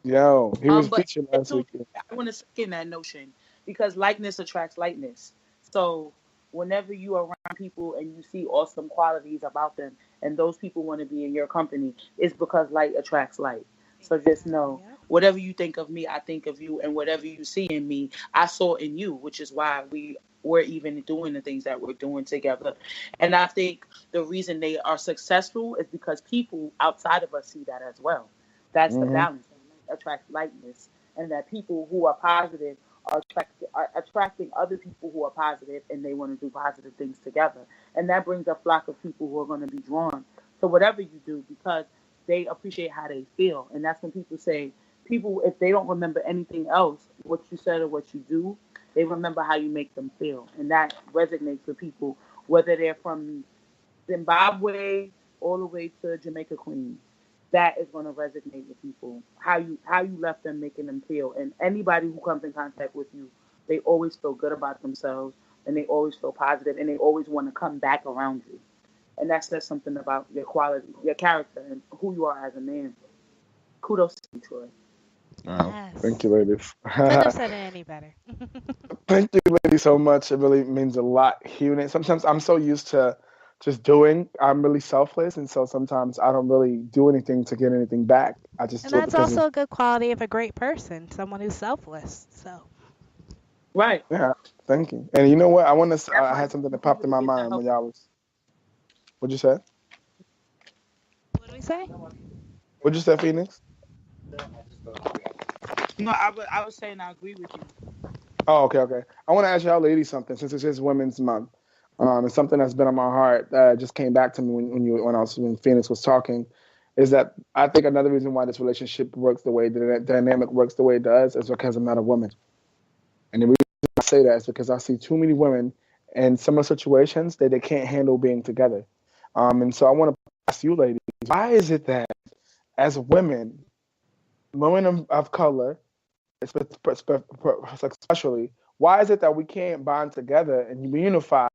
S1: Yo, he was featured last week.
S2: I want to second that notion because likeness attracts likeness. So whenever you are around people and you see awesome qualities about them and those people want to be in your company, it's because light attracts light. So just know, whatever you think of me, I think of you, and whatever you see in me, I saw in you, which is why we're even doing the things that we're doing together. And I think the reason they are successful is because people outside of us see that as well. That's the balance. Attract lightness, and that people who are positive are attracting other people who are positive, and they want to do positive things together. And that brings a flock of people who are going to be drawn to whatever you do because they appreciate how they feel. And that's when people say, if they don't remember anything else, what you said or what you do, they remember how you make them feel. And that resonates with people, whether they're from Zimbabwe all the way to Jamaica, Queens. That is going to resonate with people. How you left them, making them feel. And anybody who comes in contact with you, they always feel good about themselves, and they always feel positive, and they always want to come back around you. And that says something about your quality, your character, and who you are as a man. Kudos to you, Troy.
S1: Yes. Thank you, ladies.
S3: Couldn't have said it any better.
S1: Thank you, ladies, so much. It really means a lot hearing it. Sometimes I'm so used to just doing. I'm really selfless, and so sometimes I don't really do anything to get anything back. I just
S3: and
S1: do
S3: that's also a good quality of a great person, someone who's selfless. So.
S2: Right.
S1: Yeah. Thank you. And you know what? I had something that popped in my mind when y'all was. What'd you say?
S3: What did we say?
S1: What'd you say, Phoenix?
S2: No, I was saying I agree with you.
S1: Oh, okay. I want to ask y'all ladies something since it's just Women's Month. It's something that's been on my heart that just came back to me when Phoenix was talking, is that I think another reason why this relationship works the way the dynamic works the way it does is because I'm not a woman. And the reason I say that is because I see too many women in similar situations that they can't handle being together. And so I want to ask you ladies, why is it that as women of color, especially, why is it that we can't bond together and be unified?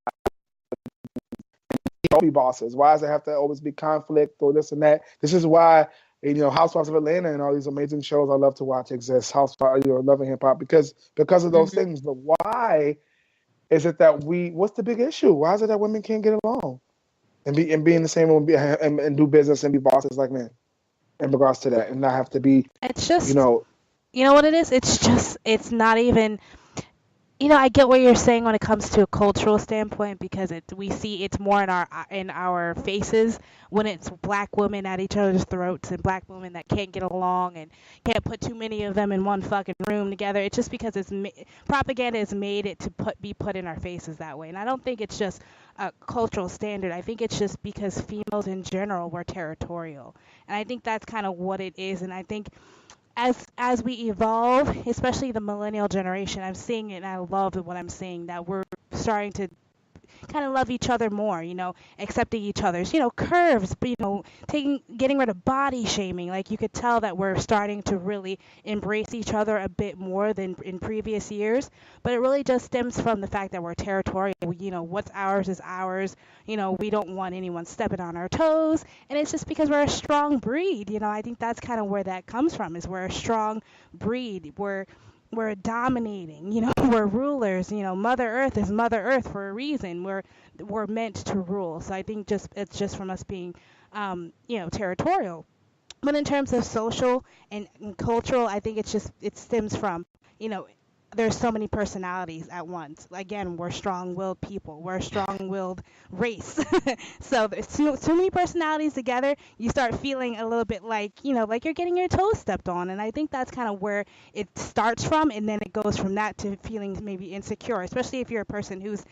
S1: Be bosses. Why does it have to always be conflict or this and that? This is why Housewives of Atlanta and all these amazing shows I love to watch exist. Housewives, Love and Hip Hop, because of those things. But why is it that what's the big issue? Why is it that women can't get along and be in the same room and do business and be bosses like men in regards to that and not have to be?
S3: It's just you know what it is. It's not even. I get what you're saying when it comes to a cultural standpoint because we see it's more in our faces when it's black women at each other's throats and black women that can't get along and can't put too many of them in one fucking room together. It's just because propaganda has made it to be put in our faces that way. And I don't think it's just a cultural standard. I think it's just because females in general were territorial. And I think that's kind of what it is. And I think as we evolve, especially the millennial generation, I'm seeing it and I love what I'm seeing, that we're starting to kind of love each other more, accepting each other's, curves, but, getting rid of body shaming. Like, you could tell that we're starting to really embrace each other a bit more than in previous years. But it really just stems from the fact that we're territorial. What's ours is ours. We don't want anyone stepping on our toes. And it's just because we're a strong breed. I think that's kind of where that comes from, is we're a strong breed. We're dominating, we're rulers. Mother Earth is Mother Earth for a reason. We're meant to rule. So I think it's just from us being, territorial. But in terms of social and cultural, I think it stems from, you know, there's so many personalities at once. Again, we're strong-willed people. We're a strong-willed race. So there's too many personalities together. You start feeling a little bit like, like you're getting your toes stepped on. And I think that's kind of where it starts from. And then it goes from that to feeling maybe insecure, especially if you're a person who's,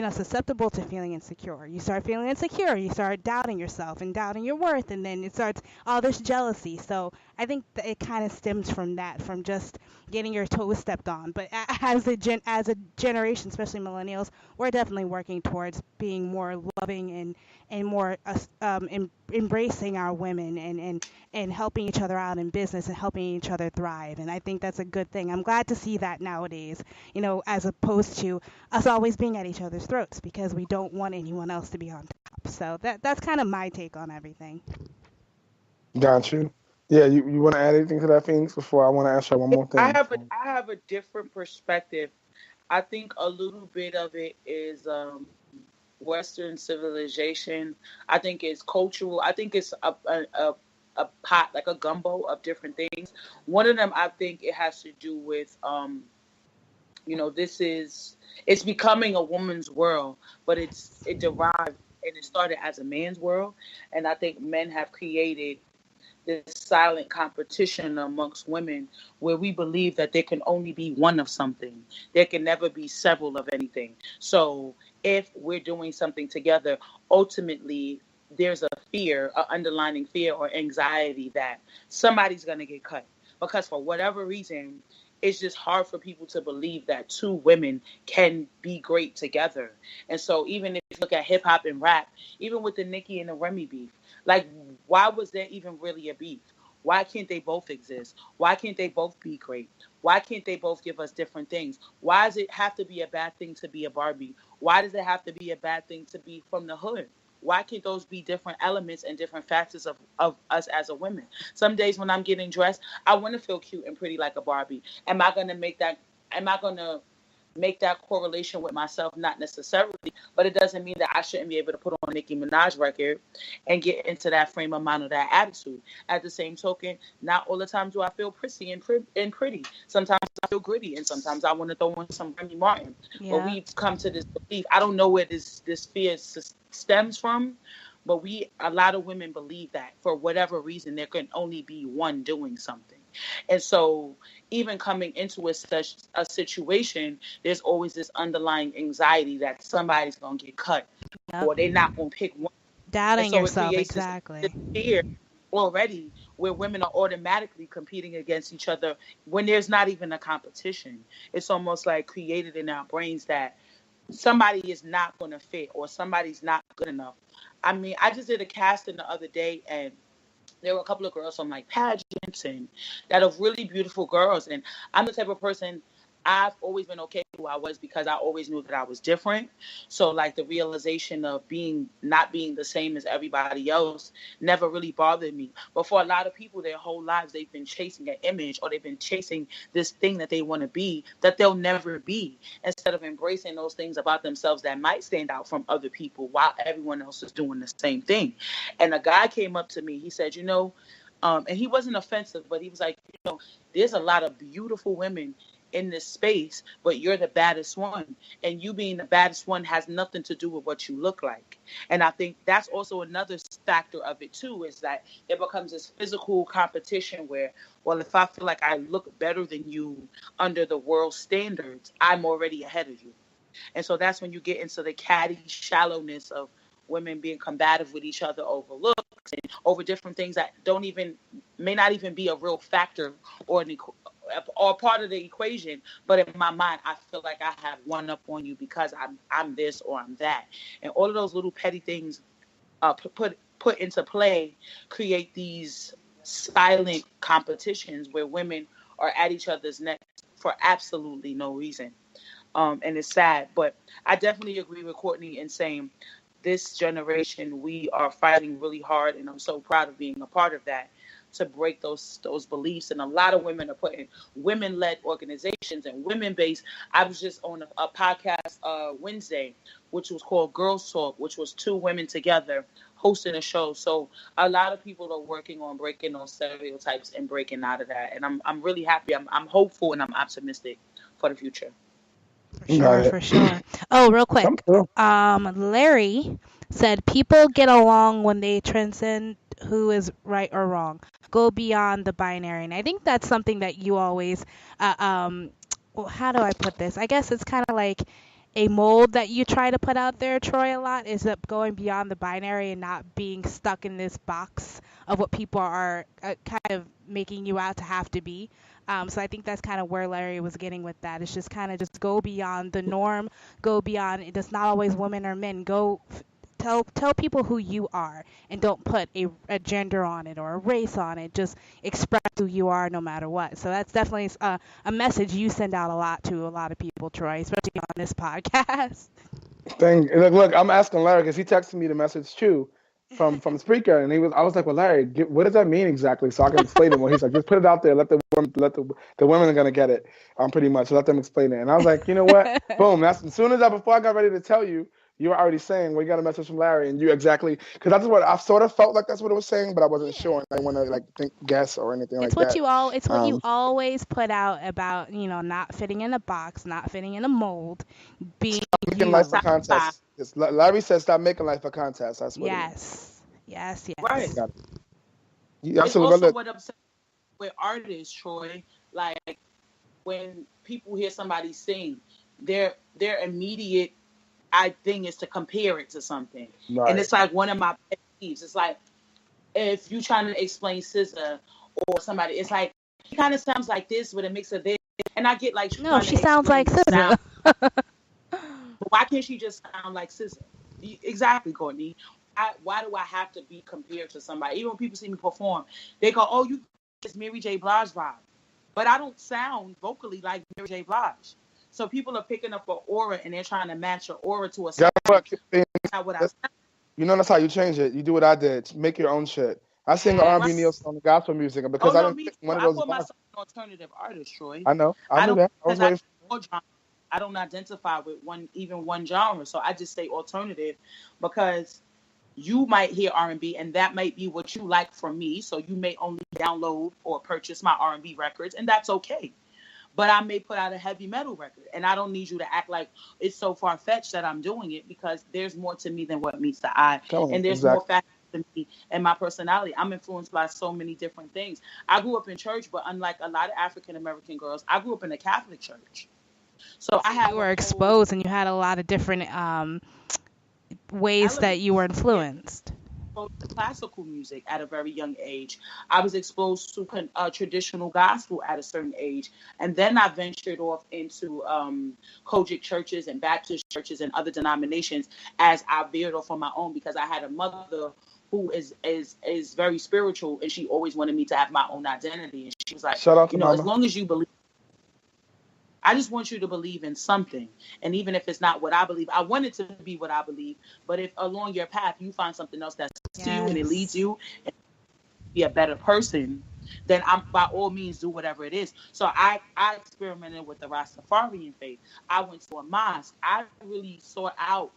S3: susceptible to feeling insecure. You start feeling insecure. You start doubting yourself and doubting your worth. And then it starts all this jealousy. So I think that it kind of stems from that, from just getting your toes stepped on. But as a generation, especially millennials, we're definitely working towards being more loving and more embracing our women and helping each other out in business and helping each other thrive. And I think that's a good thing. I'm glad to see that nowadays, as opposed to us always being at each other's throats, because we don't want anyone else to be on top. So that's kind of my take on everything.
S1: Got you. Yeah, you want to add anything to that, Phoenix, before I want to ask you one more thing?
S2: I have a different perspective. I think a little bit of it is Western civilization. I think it's cultural. I think it's a pot, like a gumbo of different things. One of them, I think it has to do with, it's becoming a woman's world, but it derived and it started as a man's world. And I think men have created this silent competition amongst women where we believe that there can only be one of something. There can never be several of anything. So if we're doing something together, ultimately there's a fear, an underlying fear or anxiety that somebody's going to get cut. Because for whatever reason, it's just hard for people to believe that two women can be great together. And so even if you look at hip hop and rap, even with the Nicki and the Remy beef, like, why was there even really a beef? Why can't they both exist? Why can't they both be great? Why can't they both give us different things? Why does it have to be a bad thing to be a Barbie? Why does it have to be a bad thing to be from the hood? Why can't those be different elements and different facets of us as a woman? Some days when I'm getting dressed, I want to feel cute and pretty like a Barbie. Am I going to make that correlation with myself? Not necessarily, but it doesn't mean that I shouldn't be able to put on a Nicki Minaj record and get into that frame of mind or that attitude. At the same token, not all the time do I feel prissy and pretty. Sometimes I feel gritty, and sometimes I want to throw on some Remy Martin. Yeah. But we've come to this belief. I don't know where this fear stems from, but a lot of women believe that for whatever reason there can only be one doing something. And so even coming into a situation, there's always this underlying anxiety that somebody's going to get cut. Yep. Or they're not going to pick one.
S3: Doubting yourself, exactly.
S2: This fear already where women are automatically competing against each other when there's not even a competition. It's almost like created in our brains that somebody is not going to fit or somebody's not good enough. I mean, I just did a casting the other day, and there were a couple of girls from like pageants and that are really beautiful girls. And I'm the type of person, I've always been okay with who I was because I always knew that I was different. So like the realization of not being the same as everybody else never really bothered me. But for a lot of people, their whole lives, they've been chasing an image or they've been chasing this thing that they want to be that they'll never be, instead of embracing those things about themselves that might stand out from other people while everyone else is doing the same thing. And a guy came up to me, he said, and he wasn't offensive, but he was like, there's a lot of beautiful women in this space, but you're the baddest one. And you being the baddest one has nothing to do with what you look like. And I think that's also another factor of it too, is that it becomes this physical competition where, well, if I feel like I look better than you under the world standards, I'm already ahead of you. And so that's when you get into the catty shallowness of women being combative with each other over looks and over different things that may not even be a real factor or or part of the equation. But in my mind, I feel like I have one up on you because I'm this or I'm that, and all of those little petty things put into play create these silent competitions where women are at each other's necks for absolutely no reason. And it's sad, but I definitely agree with Courtney in saying this generation, we are fighting really hard, and I'm so proud of being a part of that, to break those beliefs. And a lot of women are putting women-led organizations and women-based. I was just on a podcast Wednesday, which was called Girls Talk, which was 2 women together hosting a show. So a lot of people are working on breaking those stereotypes and breaking out of that. And I'm really happy. I'm hopeful and I'm optimistic for the future.
S3: For sure. Oh, real quick. Larry said people get along when they transcend who is right or wrong, go beyond the binary. And I think that's something that you always, well, how do I put this? I guess it's kind of like a mold that you try to put out there, Troy, a lot, is that going beyond the binary and not being stuck in this box of what people are kind of making you out to have to be. So I think that's kind of where Larry was getting with that. It's just kind of just go beyond the norm, go beyond. It's not always women or men. Go tell people who you are, and don't put a gender on it or a race on it. Just express who you are no matter what. So that's definitely a message you send out a lot to a lot of people, Troy, especially on this podcast.
S1: Look, I'm asking Larry because he texted me the message too from Spreaker, and I was like, well, Larry, what does that mean exactly? So I can explain it. Well, he's like, just put it out there, let the women are gonna get it. Pretty much, let them explain it. And I was like, you know what? Boom. That's as soon as before I got ready to tell you, you were already saying, we got a message from Larry, and you exactly, because that's what I sort of felt like that's what it was saying, but I wasn't sure, and I didn't want to guess or anything like that.
S3: It's what you always put out about, not fitting in a box, not fitting in a mold, being
S1: making life a contest. Larry says, stop making life a contest. That's what it is.
S2: Yes. Right.
S1: It's
S2: also what upsets with artists, Troy. Like when people hear somebody sing, their immediate thing is to compare it to something. Right. And it's like one of my pet peeves. It's like if you're trying to explain SZA or somebody, it's like he kind of sounds like this with a mix of this. And I get like
S3: no, she sounds like SZA.
S2: But why can't she just sound like SZA? Exactly, Courtney. Why do I have to be compared to somebody? Even when people see me perform, they go, "Oh, you it's Mary J. Blige vibe," but I don't sound vocally like Mary J. Blige. So people are picking up an aura and they're trying to match an aura to a sound. That's not what I sound.
S1: That's how you change it. You do what I did. Make your own shit. I sing R&B, neo soul, gospel music because I didn't pick one of those.
S2: I put myself an alternative artist, Troy.
S1: I know. I knew that.
S2: I don't identify with one genre, so I just say alternative because you might hear R&B and that might be what you like from me. So you may only download or purchase my R&B records, and that's okay. But I may put out a heavy metal record, and I don't need you to act like it's so far-fetched that I'm doing it, because there's more to me than what meets the eye. And there's more factors to me and my personality. I'm influenced by so many different things. I grew up in church, but unlike a lot of African-American girls, I grew up in a Catholic church. So
S3: you were exposed, and you had a lot of different ways that you were influenced.
S2: To classical music at a very young age. I was exposed to traditional gospel at a certain age, and then I ventured off into Kojic churches and Baptist churches and other denominations as I veered off on my own, because I had a mother who is very spiritual, and she always wanted me to have my own identity. And she was like,
S1: shout out to Mama.
S2: As long as you believe, I just want you to believe in something. And even if it's not what I believe, I want it to be what I believe. But if along your path you find something else that's to you and it leads you and be a better person, then I'm by all means do whatever it is. So I experimented with the Rastafarian faith. I went to a mosque. I really sought out,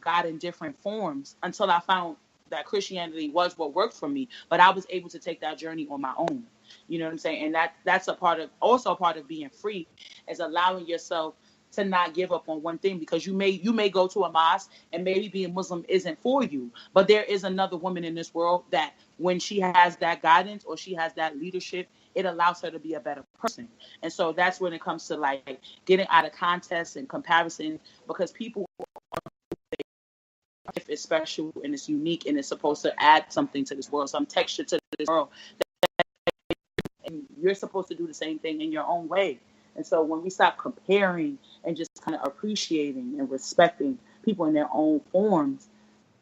S2: God in different forms until I found that Christianity was what worked for me. But I was able to take that journey on my own. You know what I'm saying? And that's also a part of being free, is allowing yourself to not give up on one thing, because you may go to a mosque and maybe being Muslim isn't for you, but there is another woman in this world that when she has that guidance or she has that leadership, it allows her to be a better person. And so that's when it comes to like getting out of contests and comparison, because people life is special and it's unique and it's supposed to add something to this world, some texture to this world. you're supposed to do the same thing in your own way. And so when we stop comparing and just kind of appreciating and respecting people in their own forms,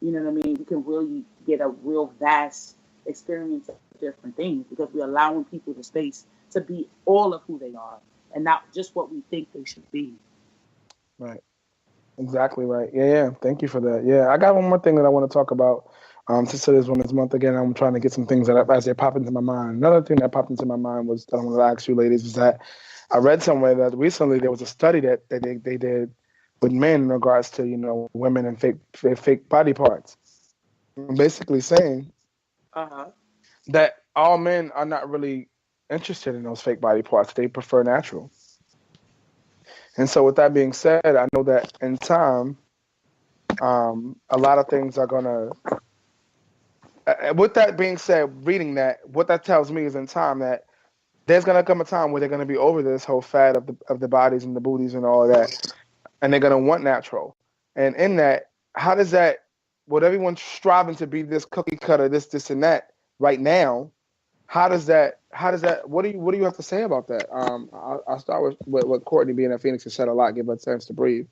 S2: you know what I mean, we can really get a real vast experience of different things, because we're allowing people the space to be all of who they are and not just what we think they should be.
S1: Right. Exactly right. Yeah. Thank you for that. Yeah, I got one more thing that I want to talk about. Since it is Women's Month again, I'm trying to get some things that as they pop into my mind. Another thing that popped into my mind was that I wanted to ask you ladies is that I read somewhere that recently there was a study that they did with men in regards to, you know, women and fake body parts. Basically saying that all men are not really interested in those fake body parts. They prefer natural. And so with that being said, I know that in time, a lot of things are going to... with that being said, reading that, what that tells me is in time that there's going to come a time where they're going to be over this whole fad of the bodies and the booties and all of that, and they're going to want natural. And in that, how does that, with everyone striving to be this cookie cutter, this and that right now, how does that, what do you have to say about that? I'll start with what Courtney, being at Phoenix, has said a lot, give her a chance to breathe.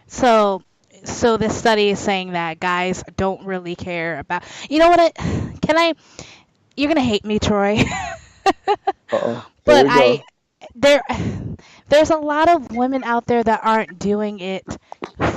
S3: So this study is saying that guys don't really care about, you know what, you're going to hate me, Troy. But there's a lot of women out there that aren't doing it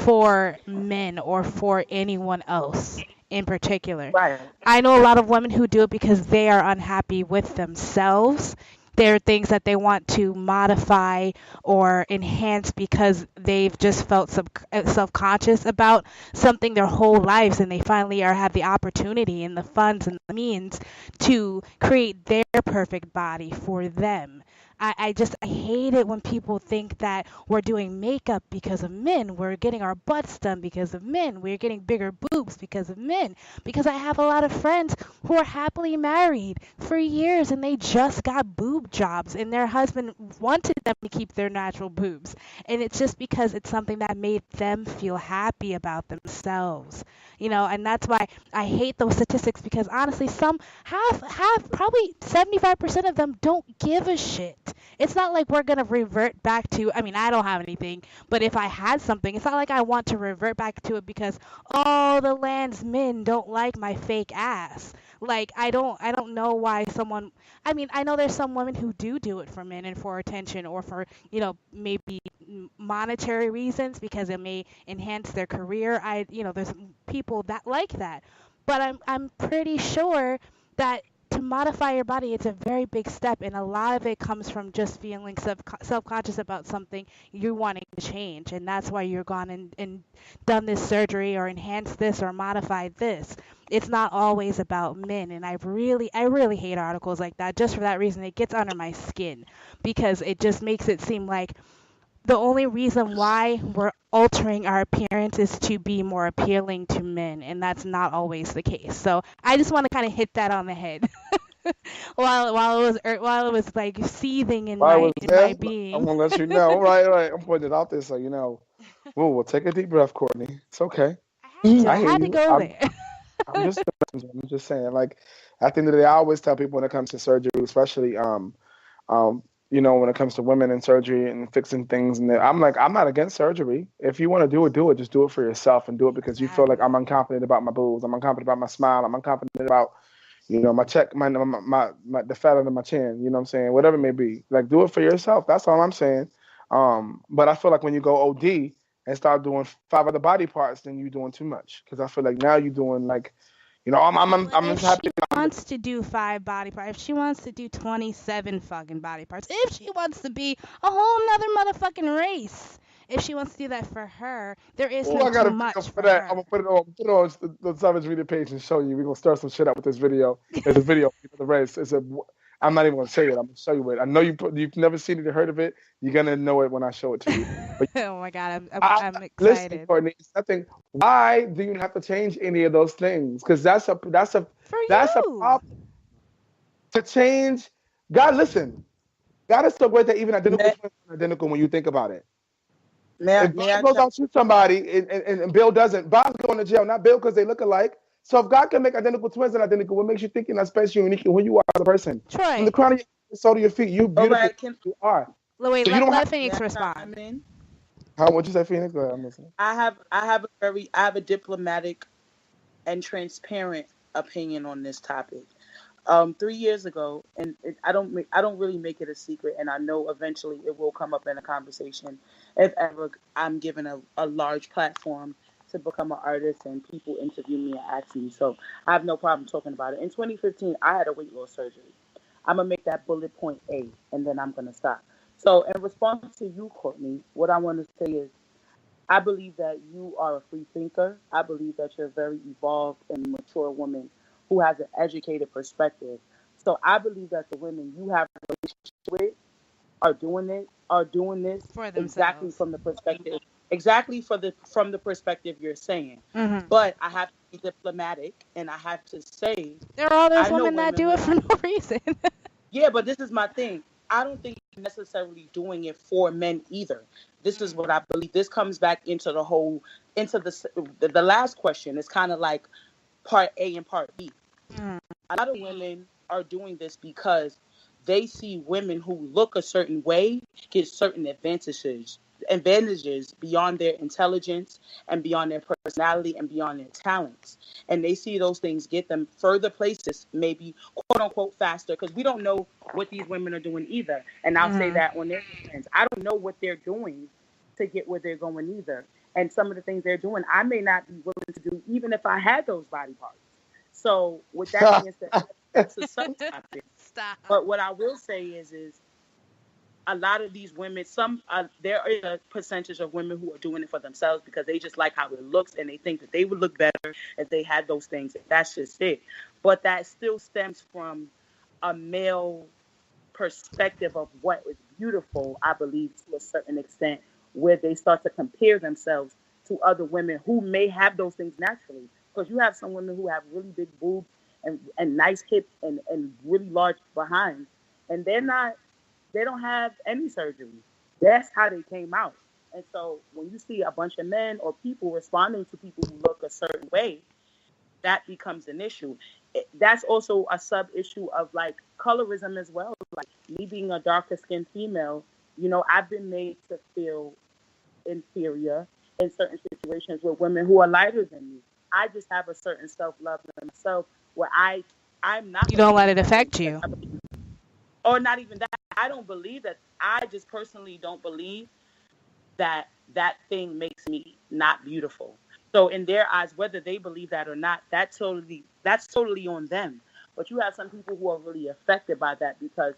S3: for men or for anyone else in particular.
S2: Right.
S3: I know a lot of women who do it because they are unhappy with themselves. There are things that they want to modify or enhance because they've just felt self-conscious about something their whole lives, and they finally have the opportunity and the funds and the means to create their perfect body for them. I hate it when people think that we're doing makeup because of men, we're getting our butts done because of men, we're getting bigger boobs because of men. Because I have a lot of friends who are happily married for years and they just got boob jobs and their husband wanted them to keep their natural boobs. And it's just because it's something that made them feel happy about themselves. You know, and that's why I hate those statistics, because honestly, probably 75% of them don't give a shit. It's not like we're going to revert back to, I mean, I don't have anything, but if I had something, it's not like I want to revert back to it because, oh, the land's men don't like my fake ass. Like, I don't know why someone, I mean, I know there's some women who do it for men and for attention or for, you know, maybe monetary reasons because it may enhance their career. There's people that like that. But I'm pretty sure that to modify your body, it's a very big step, and a lot of it comes from just feeling self-conscious about something you wanting to change, and that's why you're gone and done this surgery or enhanced this or modified this. It's not always about men, and I really hate articles like that just for that reason. It gets under my skin because it just makes it seem like the only reason why we're altering our appearance is to be more appealing to men, and that's not always the case. So I just want to kind of hit that on the head while it was like seething in my being.
S1: I'm gonna let you know. Right. I'm putting it out there so you know. We'll take a deep breath, Courtney. It's okay.
S3: I had to go there.
S1: I'm just saying. Like at the end of the day, I always tell people when it comes to surgery, especially you know, when it comes to women and surgery and fixing things, and I'm like, I'm not against surgery. If you want to do it, do it. Just do it for yourself and do it because you feel like I'm unconfident about my boobs. I'm unconfident about my smile. I'm unconfident about, you know, the fat under my chin. You know what I'm saying? Whatever it may be. Like, do it for yourself. That's all I'm saying. But I feel like when you go OD and start doing 5 other body parts, then you're doing too much. Because I feel like now you're doing like, you know, I'm
S3: if
S1: happy.
S3: She wants to do 5 body parts, if she wants to do 27 fucking body parts, if she wants to be a whole nother motherfucking race, if she wants to do that for her, there is no too much for that.
S1: I'm gonna put it on the Savage Media page and show you. We're gonna stir some shit up with this video. There's a video for the race. I'm not even gonna show you it. I'm gonna show you it. I know you've never seen it or heard of it. You're gonna know it when I show it to you. But,
S3: oh my God, I'm excited.
S1: Listen, Courtney, it's nothing. Why do you have to change any of those things? Because that's a problem. To change, God, listen. God is so great that even identical twins are identical when you think about it. If Bill goes out to shoot somebody and Bill doesn't, Bob's going to jail. Not Bill because they look alike. So if God can make identical twins and identical, what makes you think you're not special, unique, and who you are as a person?
S3: Troy.
S1: From the crown of your head to the sole of your feet, you're beautiful.
S2: Right,
S1: You are.
S3: Louis,
S1: so you don't
S3: let
S1: have
S3: Phoenix respond.
S1: How would you say, Phoenix? Go ahead, I'm listening.
S2: I have a diplomatic and transparent opinion on this topic. 3 years ago, and I don't really make it a secret, and I know eventually it will come up in a conversation if ever I'm given a large platform to become an artist and people interview me and ask me. So I have no problem talking about it. In 2015, I had a weight loss surgery. I'm gonna make that bullet point A, and then I'm gonna stop. So in response to you, Courtney, what I want to say is, I believe that you are a free thinker. I believe that you're a very evolved and mature woman who has an educated perspective. So I believe that the women you have a relationship with are doing this
S3: for
S2: exactly from the perspective from the perspective you're saying.
S3: Mm-hmm.
S2: But I have to be diplomatic, and I have to say
S3: there are all those women that do it for no reason.
S2: Yeah, but this is my thing. I don't think you're necessarily doing it for men either. This is what I believe. This comes back into the last question. It's kind of like part A and part B. A lot of women are doing this because they see women who look a certain way get certain advantages beyond their intelligence and beyond their personality and beyond their talents. And they see those things get them further places, maybe quote unquote faster, because we don't know what these women are doing either. And I'll say that on their defense. I don't know what they're doing to get where they're going either. And some of the things they're doing, I may not be willing to do, even if I had those body parts. So with that being said, that's a subtopic.
S3: Stop.
S2: But what I will say is a lot of these women, there is a percentage of women who are doing it for themselves because they just like how it looks and they think that they would look better if they had those things. That's just it. But that still stems from a male perspective of what is beautiful, I believe, to a certain extent, where they start to compare themselves to other women who may have those things naturally. Because you have some women who have really big boobs and nice hips and really large behinds, and they don't have any surgery. That's how they came out. And so when you see a bunch of men or people responding to people who look a certain way, that becomes an issue. That's also a sub issue of like colorism as well. Like me being a darker skinned female, I've been made to feel inferior in certain situations with women who are lighter than me. I just have a certain self-love in myself where I'm not.
S3: You don't let it affect you.
S2: Or not even that. I don't believe that. I just personally don't believe that thing makes me not beautiful. So in their eyes, whether they believe that or not, that's totally on them. But you have some people who are really affected by that because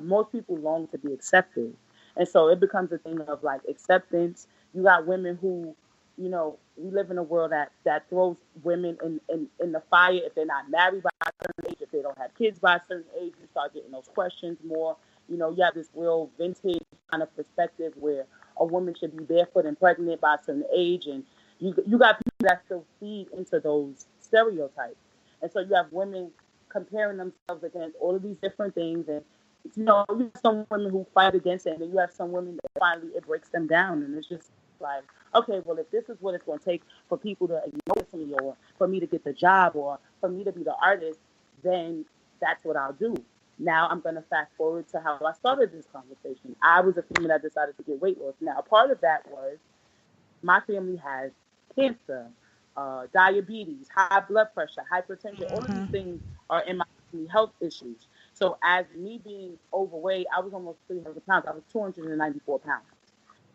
S2: most people long to be accepted. And so it becomes a thing of like acceptance. You got women who, we live in a world that throws women in the fire if they're not married by a certain age, if they don't have kids by a certain age. You start getting those questions more. You have this real vintage kind of perspective where a woman should be barefoot and pregnant by a certain age, and you got people that still feed into those stereotypes. And so you have women comparing themselves against all of these different things, and you have some women who fight against it, and then you have some women that finally it breaks them down, and it's just like, okay, well, if this is what it's going to take for people to notice me, or for me to get the job, or for me to be the artist, then that's what I'll do. Now I'm going to fast forward to how I started this conversation. I was a female that decided to get weight loss. Now, part of that was my family has cancer, diabetes, high blood pressure, hypertension. All of these things are in my family health issues. So as me being overweight, I was almost 300 pounds. I was 294 pounds.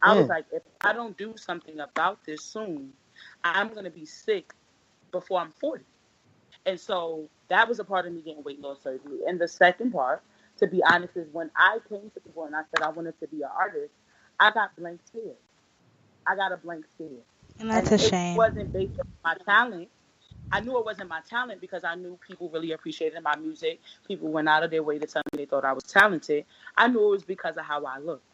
S2: I was like, if I don't do something about this soon, I'm going to be sick before I'm 40. And so that was a part of me getting weight loss surgery. And the second part, to be honest, is when I came to people and I said I wanted to be an artist, I got blank stare. I got a blank stare.
S3: And that's a shame.
S2: It wasn't based on my talent. I knew it wasn't my talent because I knew people really appreciated my music. People went out of their way to tell me they thought I was talented. I knew it was because of how I looked.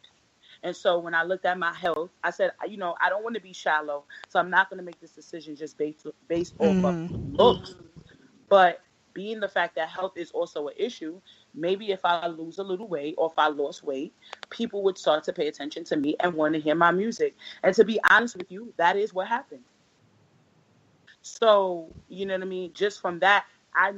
S2: And so when I looked at my health, I said, I don't want to be shallow, so I'm not going to make this decision just based off of looks. But being the fact that health is also an issue, maybe if I lose a little weight or if I lost weight, people would start to pay attention to me and want to hear my music. And to be honest with you, that is what happened. So, you know what I mean? Just from that, I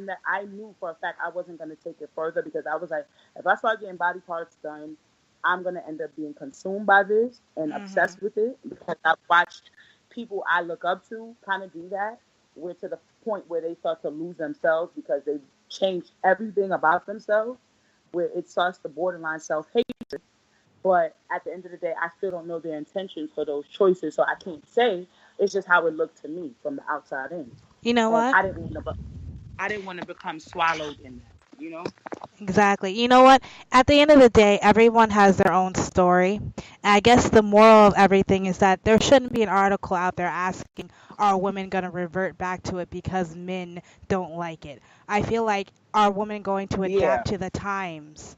S2: knew for a fact I wasn't going to take it further because I was like, if I start getting body parts done, I'm going to end up being consumed by this and obsessed with it because I've watched people I look up to kind of do that, where to the point where they start to lose themselves because they've changed everything about themselves, where it starts to borderline self-hatred. But at the end of the day, I still don't know their intentions for those choices, so I can't say. It's just how it looked to me from the outside in.
S3: You know what?
S2: I didn't want to become swallowed in that, you know?
S3: Exactly. You know what? At the end of the day, everyone has their own story. And I guess the moral of everything is that there shouldn't be an article out there asking, are women going to revert back to it because men don't like it? I feel like, are women going to adapt to the times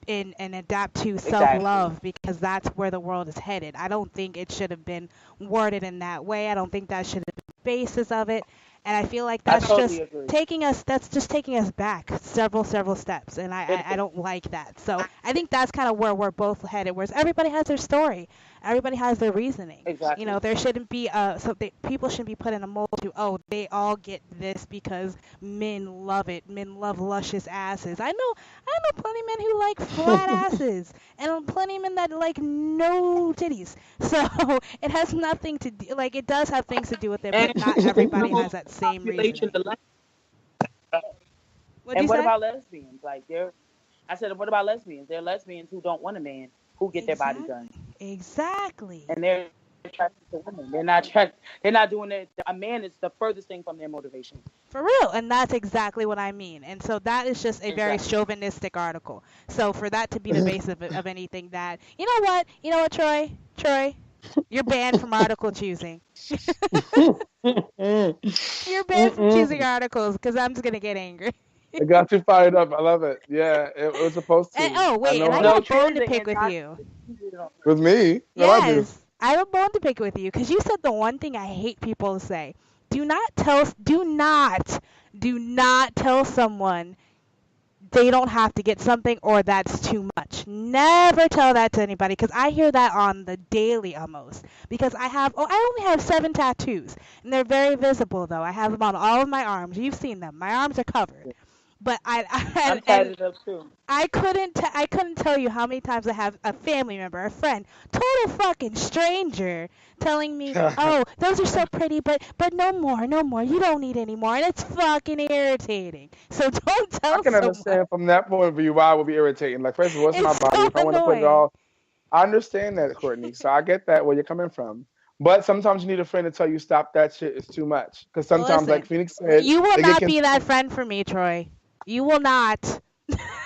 S3: and adapt to self-love because that's where the world is headed? I don't think it should have been worded in that way. I don't think that should have been the basis of it. And I feel like that's taking us back several steps, and I don't like that. So I think that's kind of where we're both headed, whereas everybody has their story, everybody has their reasoning.
S2: Exactly.
S3: You know, there shouldn't be people shouldn't be put in a mold to, they all get this because men love it. Men love luscious asses. I know plenty of men who like flat asses, and plenty of men that like no titties. So it has nothing to do, like, it does have things to do with it, but not everybody has that same reason.
S2: And what about lesbians? Like, I said, what about lesbians? There are lesbians who don't want a man who get their body done.
S3: Exactly.
S2: And they're attracted to women. They're not doing it. A man is the furthest thing from their motivation.
S3: For real, and that's exactly what I mean. And so that is just a very chauvinistic article. So for that to be the basis of anything that, you know what, Troy, you're banned from article choosing. You're banned from choosing articles because I'm just gonna get angry.
S1: It got you fired up. I love it. Yeah, it was supposed to.
S3: And, I got a bone to pick with you.
S1: With me?
S3: Yes, I have a bone to pick with you because you said the one thing I hate people to say. Do not tell someone they don't have to get something or that's too much. Never tell that to anybody because I hear that on the daily almost. Because I only have 7 tattoos and they're very visible though. I have them on all of my arms. You've seen them. My arms are covered. But
S2: I'm tatted up too.
S3: I couldn't tell you how many times I have a family member, a friend, total fucking stranger, telling me, "Oh, those are so pretty, but no more. You don't need any more," and it's fucking irritating. So don't tell.
S1: I can understand from that point of view why it would be irritating. Like, first of all, it's my body. If I want to put it all, I understand that, Courtney. So I get that where you're coming from. But sometimes you need a friend to tell you stop that shit. It's too much. Because sometimes, like Phoenix said,
S3: you will not be that friend for me, Troy. You will not.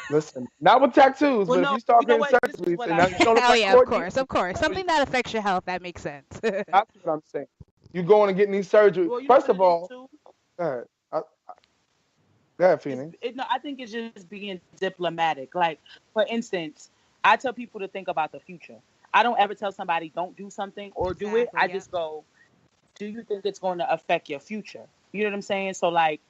S1: Listen, not with tattoos, but if you start getting surgeries, and that's
S3: of course. Something that affects your health, that makes sense.
S1: That's what I'm saying. You going and getting these surgeries.
S2: Well,
S1: first of all, go ahead, Phoenix.
S2: I think it's just being diplomatic. Like, for instance, I tell people to think about the future. I don't ever tell somebody don't do something or do it. I just go, do you think it's going to affect your future? You know what I'm saying? So, like,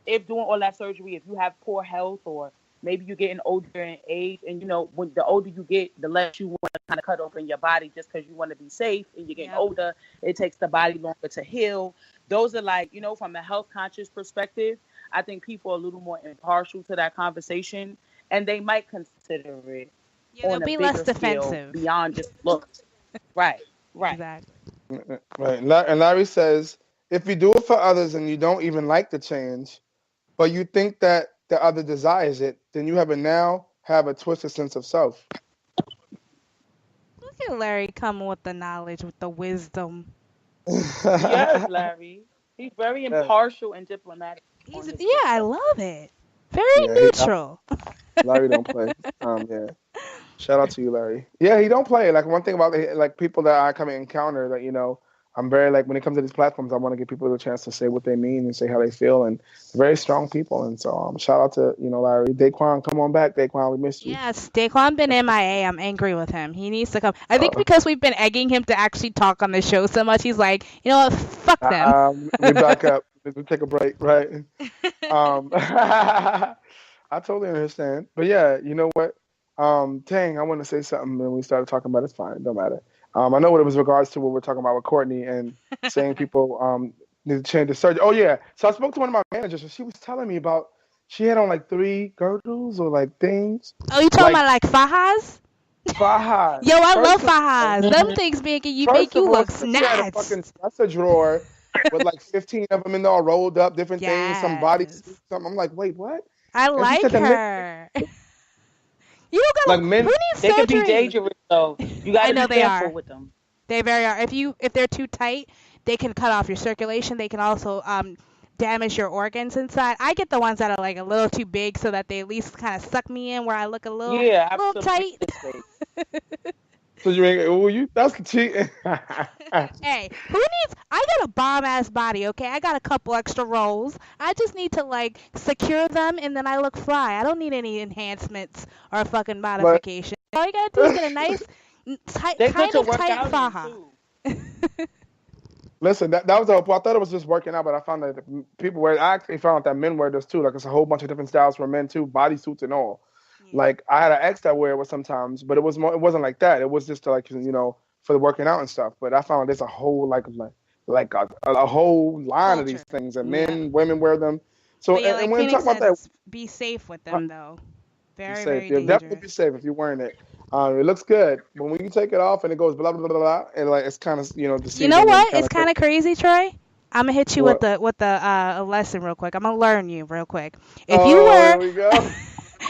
S2: if doing all that surgery, if you have poor health or maybe you're getting older in age, and, you know, when the older you get, the less you want to kind of cut open your body just because you want to be safe and you're getting older. It takes the body longer to heal. Those are like, you know, from a health conscious perspective, I think people are a little more impartial to that conversation and they might consider it on a bigger less defensive beyond just looks. Right.
S3: Exactly.
S1: Right. And Larry says, if you do it for others and you don't even like the change, but you think that the other desires it, then you have a twisted sense of self.
S3: Look at Larry coming with the knowledge, with the wisdom.
S2: Yes, Larry. He's very impartial and diplomatic.
S3: I love it. Very neutral.
S1: Larry don't play. Yeah. Shout out to you, Larry. Yeah, he don't play. Like, one thing about like people that I come and encounter that, you know, I'm very, like, when it comes to these platforms, I want to give people the chance to say what they mean and say how they feel, and very strong people. And so shout out to, you know, Larry. Daquan, come on back. Daquan, we missed you.
S3: Yes, Daquan been MIA. I'm angry with him. He needs to come. I think because we've been egging him to actually talk on the show so much, he's like, you know what, fuck them.
S1: We back up. We take a break, right? I totally understand. But yeah, you know what? Tang, I want to say something, and we started talking about it's fine. It don't matter. I know what it was regards to what we're talking about with Courtney and saying people Need to change the surgery. Oh yeah. So I spoke to one of my managers, and she was telling me about she had on like 3 girdles or like things.
S3: Oh, you talking about like fajas?
S1: Fajas.
S3: Yo, I love fajas. Them things make you look
S1: snatched. She had a fucking dresser drawer with like 15 of them in there all rolled up, different things, some body suit, something. I'm like, wait, what?
S3: I like her. You don't gotta.
S2: Like men, they can be dangerous though. You gotta be careful with them.
S3: They very are. If they're too tight, they can cut off your circulation. They can also damage your organs inside. I get the ones that are like a little too big so that they at least kind of suck me in where I look a little tight.
S1: So you ain't, that's the cheating.
S3: Hey, who needs? I got a bomb ass body, okay? I got a couple extra rolls. I just need to like secure them and then I look fly. I don't need any enhancements or fucking modification. All you gotta do is get a nice tight faja.
S1: Listen, that was the whole. I thought it was just working out, but I found that people wear. I actually found that men wear this too. Like it's a whole bunch of different styles for men too, bodysuits and all. Like I had an ex that wear it sometimes, but it wasn't like that. It was just like for the working out and stuff. But I found there's a whole like a whole line of these things, and women wear them. So and when talk about that,
S3: be safe with them though. Very
S1: dangerous. Definitely be safe if you're wearing it. It looks good, but when you take it off and it goes blah blah blah blah, and like it's kind of
S3: You know what? It's kind of crazy, Troy. I'm gonna hit you with the a lesson real quick. I'm gonna learn you real quick. If you wear,
S1: here we go.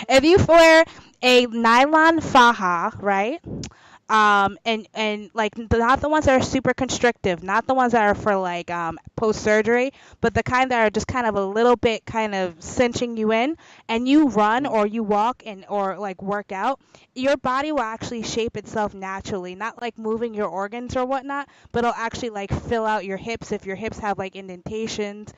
S3: If you wear a nylon faja, right? And like not the ones that are super constrictive, not the ones that are for like post surgery, but the kind that are just kind of a little bit kind of cinching you in, and you run or you walk or like work out, your body will actually shape itself naturally, not like moving your organs or whatnot, but it'll actually like fill out your hips if your hips have like indentations,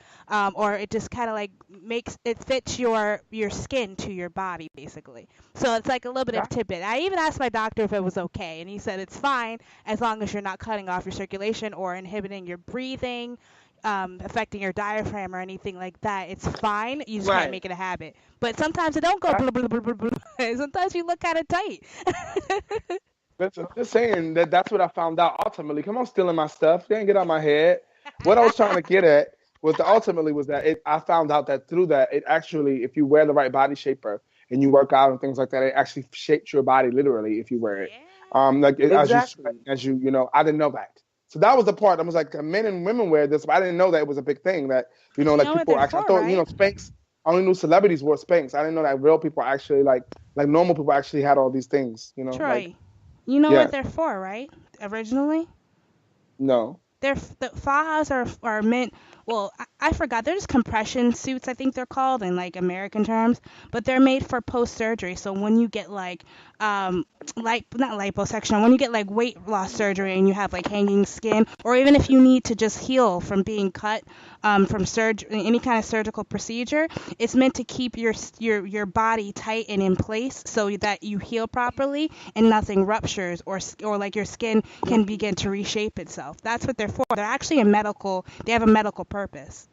S3: or it just kind of like makes it fits your skin to your body basically. So it's like a little bit of tidbit. I even asked my doctor if it was okay, and he said it's fine as long as you're not cutting off your circulation or inhibiting your breathing, affecting your diaphragm or anything like that. It's fine. You just can't make it a habit. But sometimes it don't go blah, blah, blah, blah, blah. Sometimes you look kind of tight.
S1: Listen, I'm just saying that's what I found out ultimately. Come on, stealing my stuff. You ain't get out my head. What I was trying to get at was that I found out that through that, it actually, if you wear the right body shaper and you work out and things like that, it actually shapes your body literally if you wear it. As you I didn't know that. So that was the part. I was like, men and women wear this, but I didn't know that it was a big thing that, like people actually, I thought, Spanx, I only knew celebrities wore Spanx. I didn't know that real people actually like normal people actually had all these things,
S3: Troy, what they're for, right? Originally?
S1: No.
S3: The fajas are meant, well, I forgot. They're just compression suits, I think they're called in like American terms, but they're made for post-surgery. So when you get like not liposuction, when you get like weight loss surgery and you have like hanging skin, or even if you need to just heal from being cut from any kind of surgical procedure, it's meant to keep your body tight and in place so that you heal properly and nothing ruptures or like your skin can begin to reshape itself. That's what they're for. They're actually they have a medical purpose.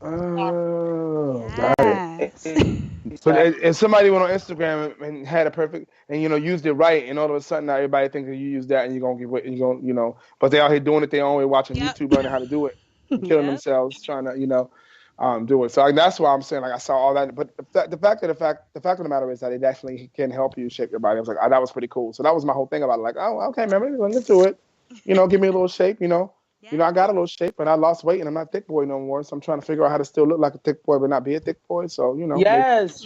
S1: Oh, yes. Got it. So if somebody went on Instagram and had a perfect, and used it right, and all of a sudden now everybody thinks that you use that and you're gonna get what you're gonna, but they out here doing it their own way, watching YouTube, learning how to do it, killing themselves trying to, do it. So that's why I'm saying like I saw all that, but the fact of the matter is that it actually can help you shape your body. I was like, that was pretty cool. So that was my whole thing about it. Like, oh, okay, remember, let's do it. Give me a little shape, I got a little shape, but I lost weight, and I'm not a thick boy no more. So I'm trying to figure out how to still look like a thick boy, but not be a thick boy. So
S2: Yes,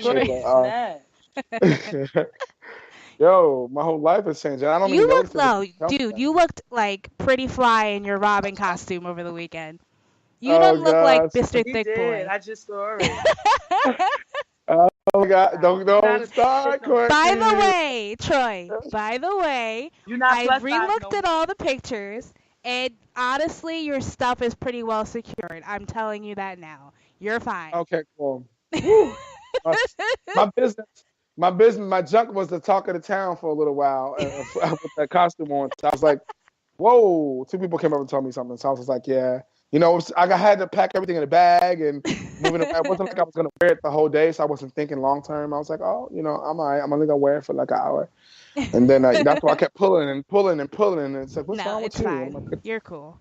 S1: yo, my whole life has changed. I don't even know.
S3: Dude, you looked like pretty fly in your Robin costume over the weekend. You don't look like Mr. Thick Boy.
S2: I just saw it.
S1: Oh my God! Don't start.
S3: By the way, Troy. I re-looked at all the pictures. And honestly, your stuff is pretty well secured. I'm telling you that now. You're fine.
S1: Okay, cool. My junk was the talk of the town for a little while with that costume on. So I was like, whoa. 2 people came up and told me something. So I was like, yeah. I had to pack everything in a bag and moving it. It wasn't like I was going to wear it the whole day, so I wasn't thinking long term. I was like, oh, I'm all right. I'm only going to wear it for like an hour. And then that's why I kept pulling and pulling and pulling. And it's like, what's wrong with you?
S3: Fine. You're cool.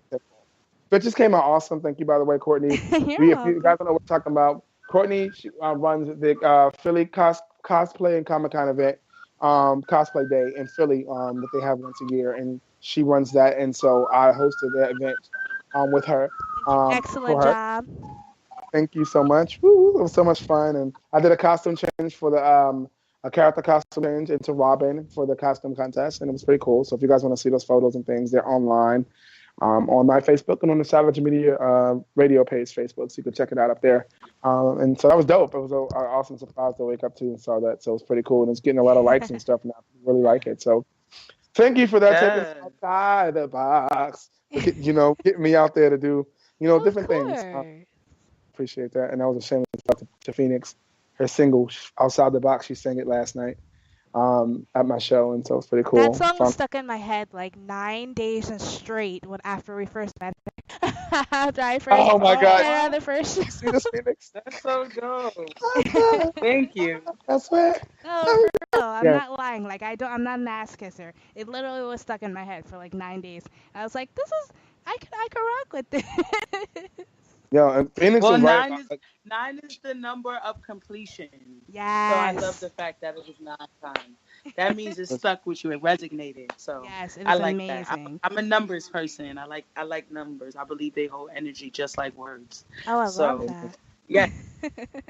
S1: Pictures came out awesome. Thank you, by the way, Courtney. If you guys don't know what we're talking about, Courtney runs the Philly cosplay and Comic-Con event, cosplay day in Philly that they have once a year, and she runs that. And so I hosted that event with her.
S3: Excellent job.
S1: Thank you so much. Woo, it was so much fun, and I did a costume change for the a character costume change into Robin for the costume contest, and it was pretty cool. So if you guys want to see those photos and things, they're online on my Facebook and on the Savage Media radio page Facebook, so you can check it out up there. And so that was dope. It was an awesome surprise to wake up to and saw that. So it was pretty cool, and it's getting a lot of likes and stuff now. I really like it. So thank you for that. Taking us outside the box, getting me out there to do different things. Appreciate that. And I was ashamed to talk to Phoenix. Her single "Outside the Box," she sang it last night at my show, and so it's pretty cool.
S3: That song was stuck in my head like 9 days straight after we first met.
S1: Oh my God!
S3: The first.
S1: See this, Phoenix?
S2: That's so dope. Thank you.
S1: That's what.
S3: No, I'm not lying. Like I'm not an ass kisser. It literally was stuck in my head for like 9 days. I was like, I could rock with this.
S1: Yeah, and Phoenix is right.
S2: Nine is the number of completion.
S3: Yes.
S2: So I love the fact that it was 9 times. That means it stuck with you. It resonated. So
S3: yes, it
S2: I like
S3: amazing.
S2: that. I'm a numbers person. I like numbers. I believe they hold energy just like words.
S3: Oh, I love that.
S2: Yeah.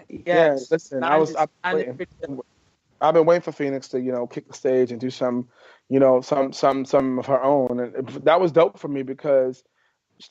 S1: Yeah. Listen, I've been waiting for Phoenix to kick the stage and do some of her own, and that was dope for me because,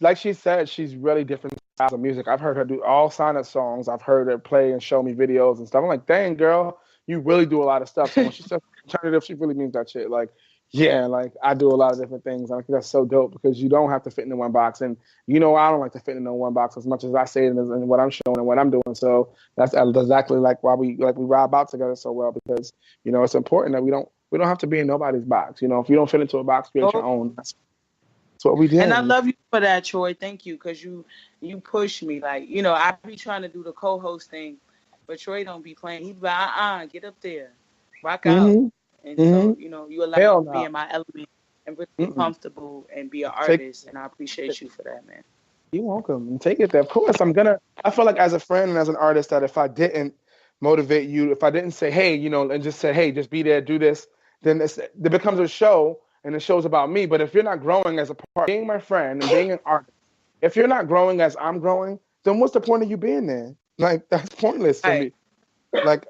S1: like she said, she's really different styles of music. I've heard her do all sign-up songs. I've heard her play and show me videos and stuff. I'm like, dang, girl, you really do a lot of stuff. So when she says alternative, she really means that shit. Like, yeah, like I do a lot of different things. And I think that's so dope because you don't have to fit into one box. And I don't like to fit into one box as much as I say it and what I'm showing and what I'm doing. So that's exactly like why we ride out together so well because it's important that we don't have to be in nobody's box. If you don't fit into a box, create your own. That's what we did.
S2: And I love you for that, Troy. Thank you, because you push me. Like, I be trying to do the co-host thing, but Troy don't be playing. He be like, get up there, rock out. And so, you allow me to be in my element and really be comfortable and be an artist. And I appreciate you for that, man.
S1: You're welcome. And take it there. Of course, I feel like as a friend and as an artist that if I didn't motivate you, if I didn't say, hey, and just say, hey, just be there, do this, then it becomes a show. And the show's about me. But if you're not growing as a part, being my friend and being an artist, if you're not growing as I'm growing, then what's the point of you being there? Like, that's pointless to me. Like,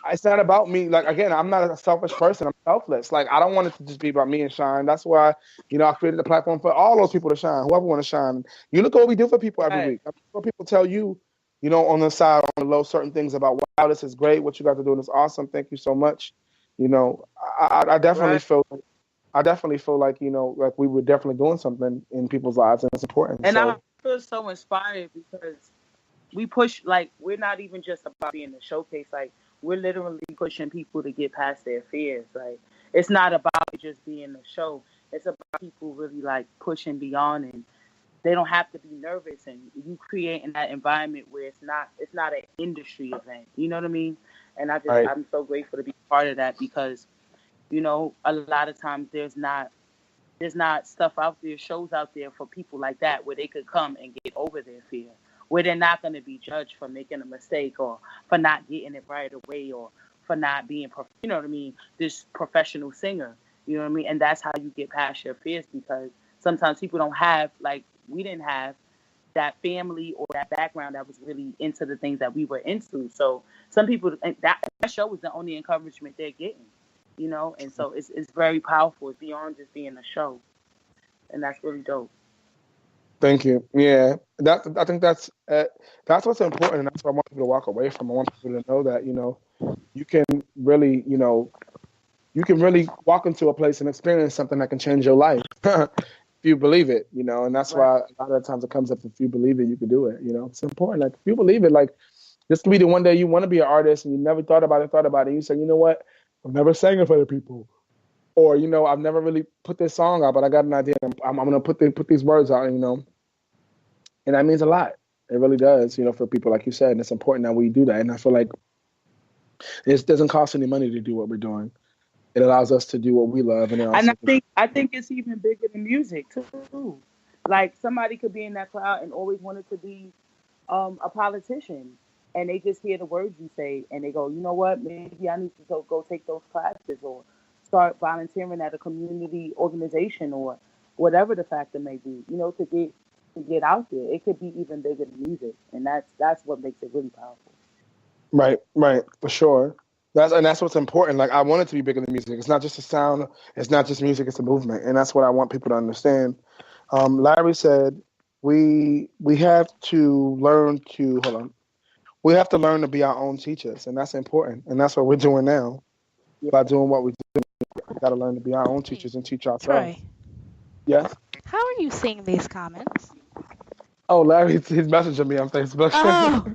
S1: it's not about me. Like, again, I'm not a selfish person. I'm selfless. Like, I don't want it to just be about me and shine. That's why, I created the platform for all those people to shine, whoever want to shine. You look at what we do for people every week. What people tell you, on the side, on the low, certain things about, wow, this is great. What you guys are doing is awesome. Thank you so much. I definitely feel like, like we were definitely doing something in people's lives, and it's important.
S2: And I feel so inspired because we push, like, we're not even just about being a showcase. Like, we're literally pushing people to get past their fears. Like, it's not about just being a show. It's about people really, like, pushing beyond, and they don't have to be nervous. And you creating that environment where it's not an industry event. You know what I mean? And I'm so grateful to be part of that because, a lot of times there's not stuff out there, shows out there for people like that where they could come and get over their fear, where they're not going to be judged for making a mistake or for not getting it right away or for not being, this professional singer, And that's how you get past your fears because sometimes people don't have, like we didn't have, that family or that background that was really into the things that we were into. So some people, that show was the only encouragement they're getting. And so it's very powerful. It's beyond just being a show, and that's really dope.
S1: Thank you. Yeah, I think that's what's important, and that's what I want people to walk away from. I want people to know that you can really walk into a place and experience something that can change your life if you believe it. And that's why a lot of times it comes up. If you believe it, you can do it. It's important. Like if you believe it, like this could be the one day you want to be an artist and you never thought about it. And you say, you know what? I've never sang it for other people, or I've never really put this song out, but I got an idea. I'm gonna put these words out, and that means a lot. It really does, for people like you said, and it's important that we do that. And I feel like it doesn't cost any money to do what we're doing. It allows us to do what we love, and
S2: I think it's even bigger than music too. Like somebody could be in that crowd and always wanted to be a politician, and they just hear the words you say and they go, you know what, maybe I need to go take those classes or start volunteering at a community organization or whatever the factor may be. You know, to get out there. It could be even bigger than music, and that's what makes it really powerful.
S1: Right, right, for sure. That's what's important. Like I want it to be bigger than music. It's not just a sound. It's not just music. It's a movement, and that's what I want people to understand. Larry said we have to learn to hold on. We have to learn to be our own teachers, and that's important. And that's what we're doing now. By doing what we do, we got to learn to be our own teachers and teach ourselves.
S3: Troy,
S1: Yes.
S3: how are you seeing these comments?
S1: Oh, Larry, he's messaging me on Facebook.
S3: Oh,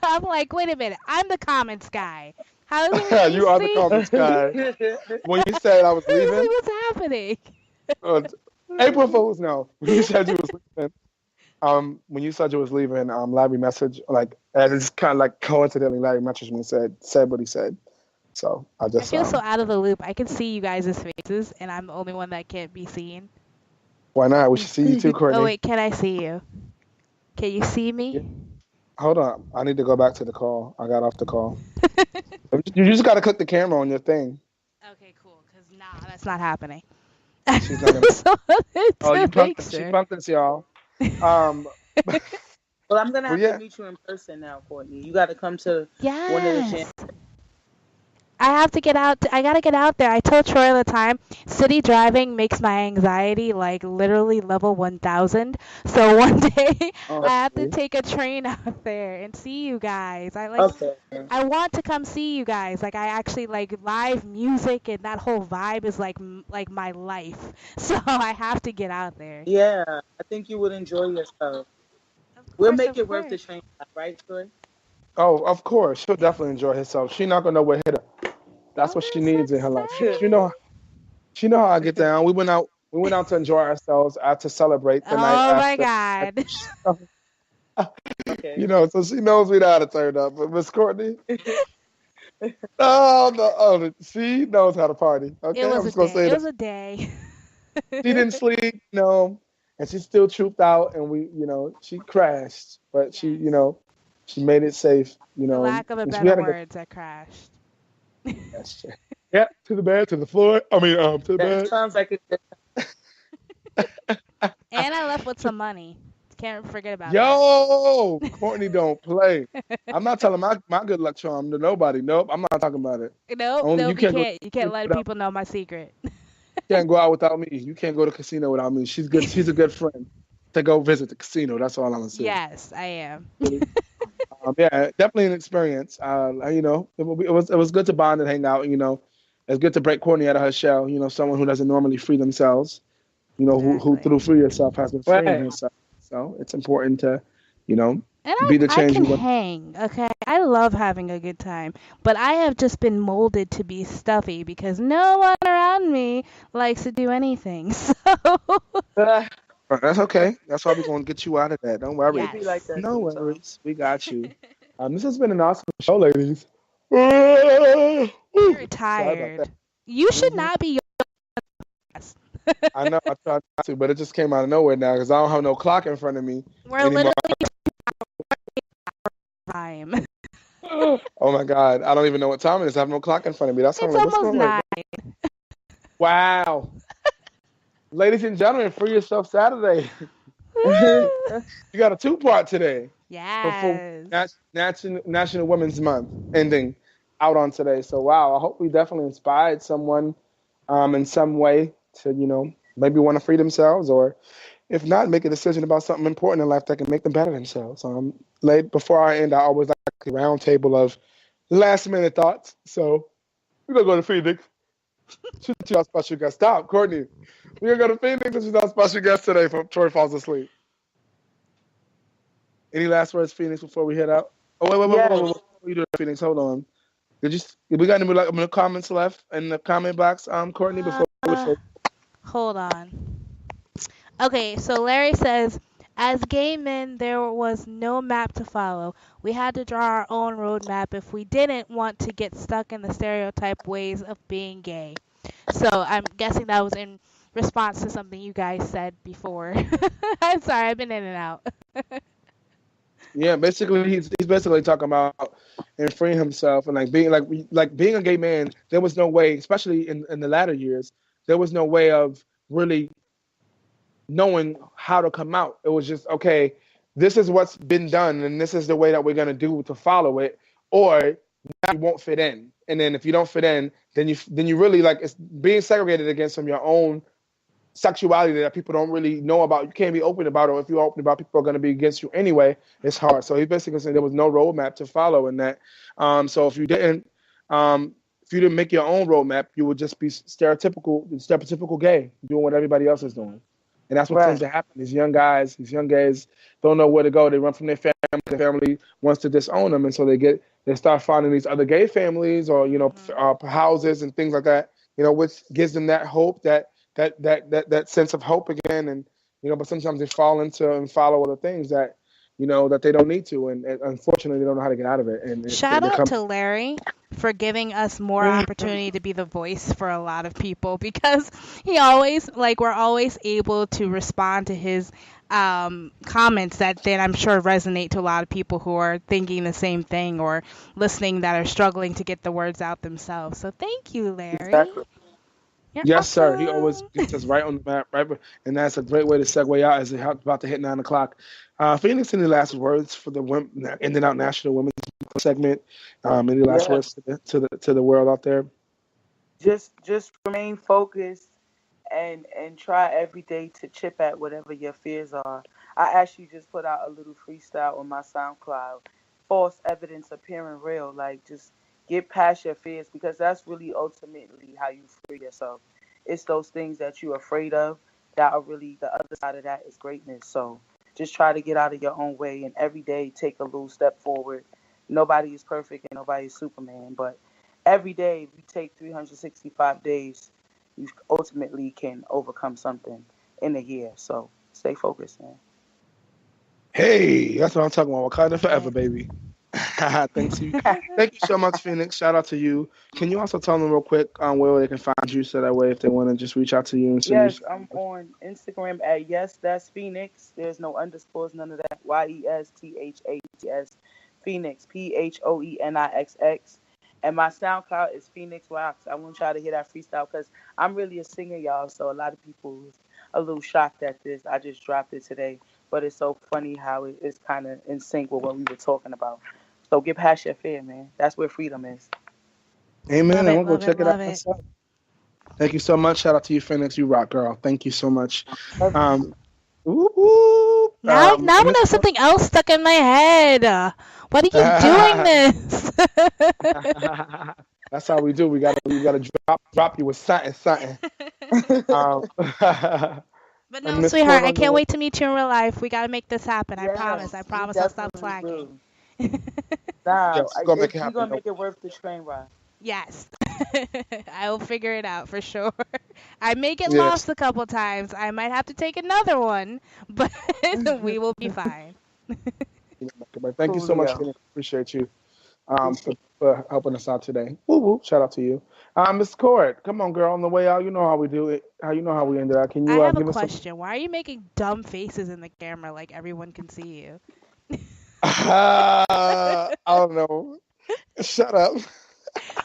S3: I'm like, wait a minute. I'm the comments guy. How is it
S1: You are the comments guy. When you said I was leaving,
S3: what's happening?
S1: April Fools, no. When you said you was leaving, Larry messaged and it's kind of like coincidentally, Larry messaged me and said what he said. So I
S3: feel so out of the loop. I can see you guys' faces, and I'm the only one that can't be seen.
S1: Why not? We should see you too, Courtney.
S3: Oh wait, can I see you? Can you see me?
S1: Yeah. Hold on, I need to go back to the call. I got off the call. You just got to click the camera on your thing.
S3: Okay, cool. Because that's not happening.
S1: She's not gonna... She pumped this, y'all.
S2: Well, I'm gonna have to meet you in person now, Courtney. You got to come to one of the channels.
S3: I have to get out. I gotta get out there. I told Troy all the time, city driving makes my anxiety like literally level 1000. So one day I have to take a train out there and see you guys. I want to come see you guys. Like I actually like live music and that whole vibe is like my life. So I have to get out there.
S2: Yeah, I think you would enjoy yourself. We'll make it worth the train, right, Troy?
S1: Oh, of course. She'll definitely enjoy herself. She's not gonna know what hit her. That's what she needs in her life. She know how I get down. We went out to enjoy ourselves, to celebrate the night after.
S3: Oh my God.
S1: Okay. So she knows we know how to turn up. But Miss Courtney, no, she knows how to party. Okay,
S3: it was a day.
S1: She didn't sleep, and she still trooped out, and she crashed, but she made it safe,
S3: For lack of a better words, I crashed.
S1: That's true. Yeah, to the bed, to the floor. To the bed.
S2: Sounds like it.
S3: And I left with some money. Can't forget about
S1: that. Courtney don't play. I'm not telling my good luck charm to nobody. Nope, I'm not talking about it.
S3: Nope, you can't let people know my secret.
S1: You can't go out without me. You can't go to the casino without me. She's good. She's a good friend to go visit the casino. That's all I'm gonna say.
S3: Yes, I am.
S1: Yeah, definitely an experience. It was good to bond and hang out. It's good to break Courtney out of her shell. Someone who doesn't normally free themselves. Who through free herself has been freeing herself. So it's important to, be the change.
S3: I can hang. Okay, I love having a good time, but I have just been molded to be stuffy because no one around me likes to do anything. So.
S1: That's okay. That's why we're going to get you out of that. Don't worry.
S2: Yes.
S1: No worries. We got you. This has been an awesome show, ladies. You're
S3: tired. You should not be.
S1: I know. I tried not to, but it just came out of nowhere now because I don't have no clock in front of me.
S3: We're literally time.
S1: Oh my God. I don't even know what time it is. I have no clock in front of me. That's
S3: almost 9.
S1: Wow. Ladies and gentlemen, Free Yourself Saturday. You got a 2-part today.
S3: Yes.
S1: National Women's Month ending out on today. So, wow, I hope we definitely inspired someone in some way to, maybe want to free themselves, or if not, make a decision about something important in life that can make them better themselves. Before I end, I always like a round table of last minute thoughts. So, we're going to go to Phoenix. Shoot our special guest. Stop, Courtney. We're going to go to Phoenix and she's our special guest today for Troy Falls Asleep. Any last words, Phoenix, before we head out? Oh, wait. Before you do that, Phoenix, hold on. We got any comments left in the comment box, Courtney, before
S3: hold on. Okay, so Larry says, as gay men, there was no map to follow. We had to draw our own roadmap if we didn't want to get stuck in the stereotype ways of being gay. So I'm guessing that was in response to something you guys said before. I'm sorry, I've been in and out.
S1: Yeah, basically he's basically talking about and freeing himself and being a gay man. There was no way, especially in the latter years, there was no way of really knowing how to come out. It was just, okay, this is what's been done and this is the way that we're gonna do to follow it, or now you won't fit in. And then if you don't fit in, then you really like it's being segregated against from your own sexuality that people don't really know about. You can't be open about it, or if you're open about it, people are going to be against you anyway. It's hard. So he basically said there was no roadmap to follow in that. So if you didn't make your own roadmap, you would just be stereotypical gay, doing what everybody else is doing. And that's what tends to happen. These young gays don't know where to go. They run from their family. Their family wants to disown them, and so they start finding these other gay families or houses and things like that. Which gives them that hope, that sense of hope again, and but sometimes they fall into and follow other things that that they don't need to, and unfortunately they don't know how to get out of it. And
S3: shout out to Larry for giving us more opportunity to be the voice for a lot of people, because we're always able to respond to his comments that then I'm sure resonate to a lot of people who are thinking the same thing or listening that are struggling to get the words out themselves. So thank you, Larry.
S1: Exactly. Yes, sir. He always gets us right on the map, right? And that's a great way to segue out as it's about to hit 9 o'clock. Phoenix, any last words for the In and Out National Women's segment? Any last words to the world out there?
S2: Just remain focused and try every day to chip at whatever your fears are. I actually just put out a little freestyle on my SoundCloud. False evidence appearing real. Like, just get past your fears, because that's really ultimately how you free yourself. It's those things that you're afraid of that are really the other side of that is greatness. So just try to get out of your own way and every day take a little step forward. Nobody is perfect and nobody is Superman, but every day, if you take 365 days, you ultimately can overcome something in a year. So stay focused, man.
S1: Hey, that's what I'm talking about. Wakanda forever, baby. Thank you so much, Phoenix. Shout out to you. Can you also tell them real quick where they can find you, so that way if they want to just reach out to you and
S2: Yes, I'm on Instagram at Yes That's Phoenix. There's no underscores, none of that. YESTHATS Phoenix, PHOENIXX. And my SoundCloud is Phoenix Rocks. I want y'all to hear that freestyle because I'm really a singer, y'all. So a lot of people is a little shocked at this. I just dropped it today, but it's so funny how it is kind of in sync with what we were talking about. So get past your fear, man. That's where freedom is.
S1: Amen. I'm going to go check it out myself. Thank you so much. Shout out to you, Phoenix. You rock, girl. Thank you so much.
S3: Now I know something else stuck in my head. Why do you keep doing this?
S1: That's how we do. We gotta drop you with something.
S3: But no, sweetheart, I can't wait to meet you in real life. We gotta make this happen. I promise. I'll stop slacking.
S2: Nah, you're gonna make it worth the train ride.
S3: Yes. I will figure it out for sure. I may get lost a couple times. I might have to take another one, but we will be fine.
S1: Thank you so much. Appreciate you for helping us out today. Woo woo. Shout out to you. Miss Court, come on, girl. On the way out, you know how we do it. You know how we ended up. Can you?
S3: I have a question. Why are you making dumb faces in the camera like everyone can see you?
S1: I don't know. Shut up.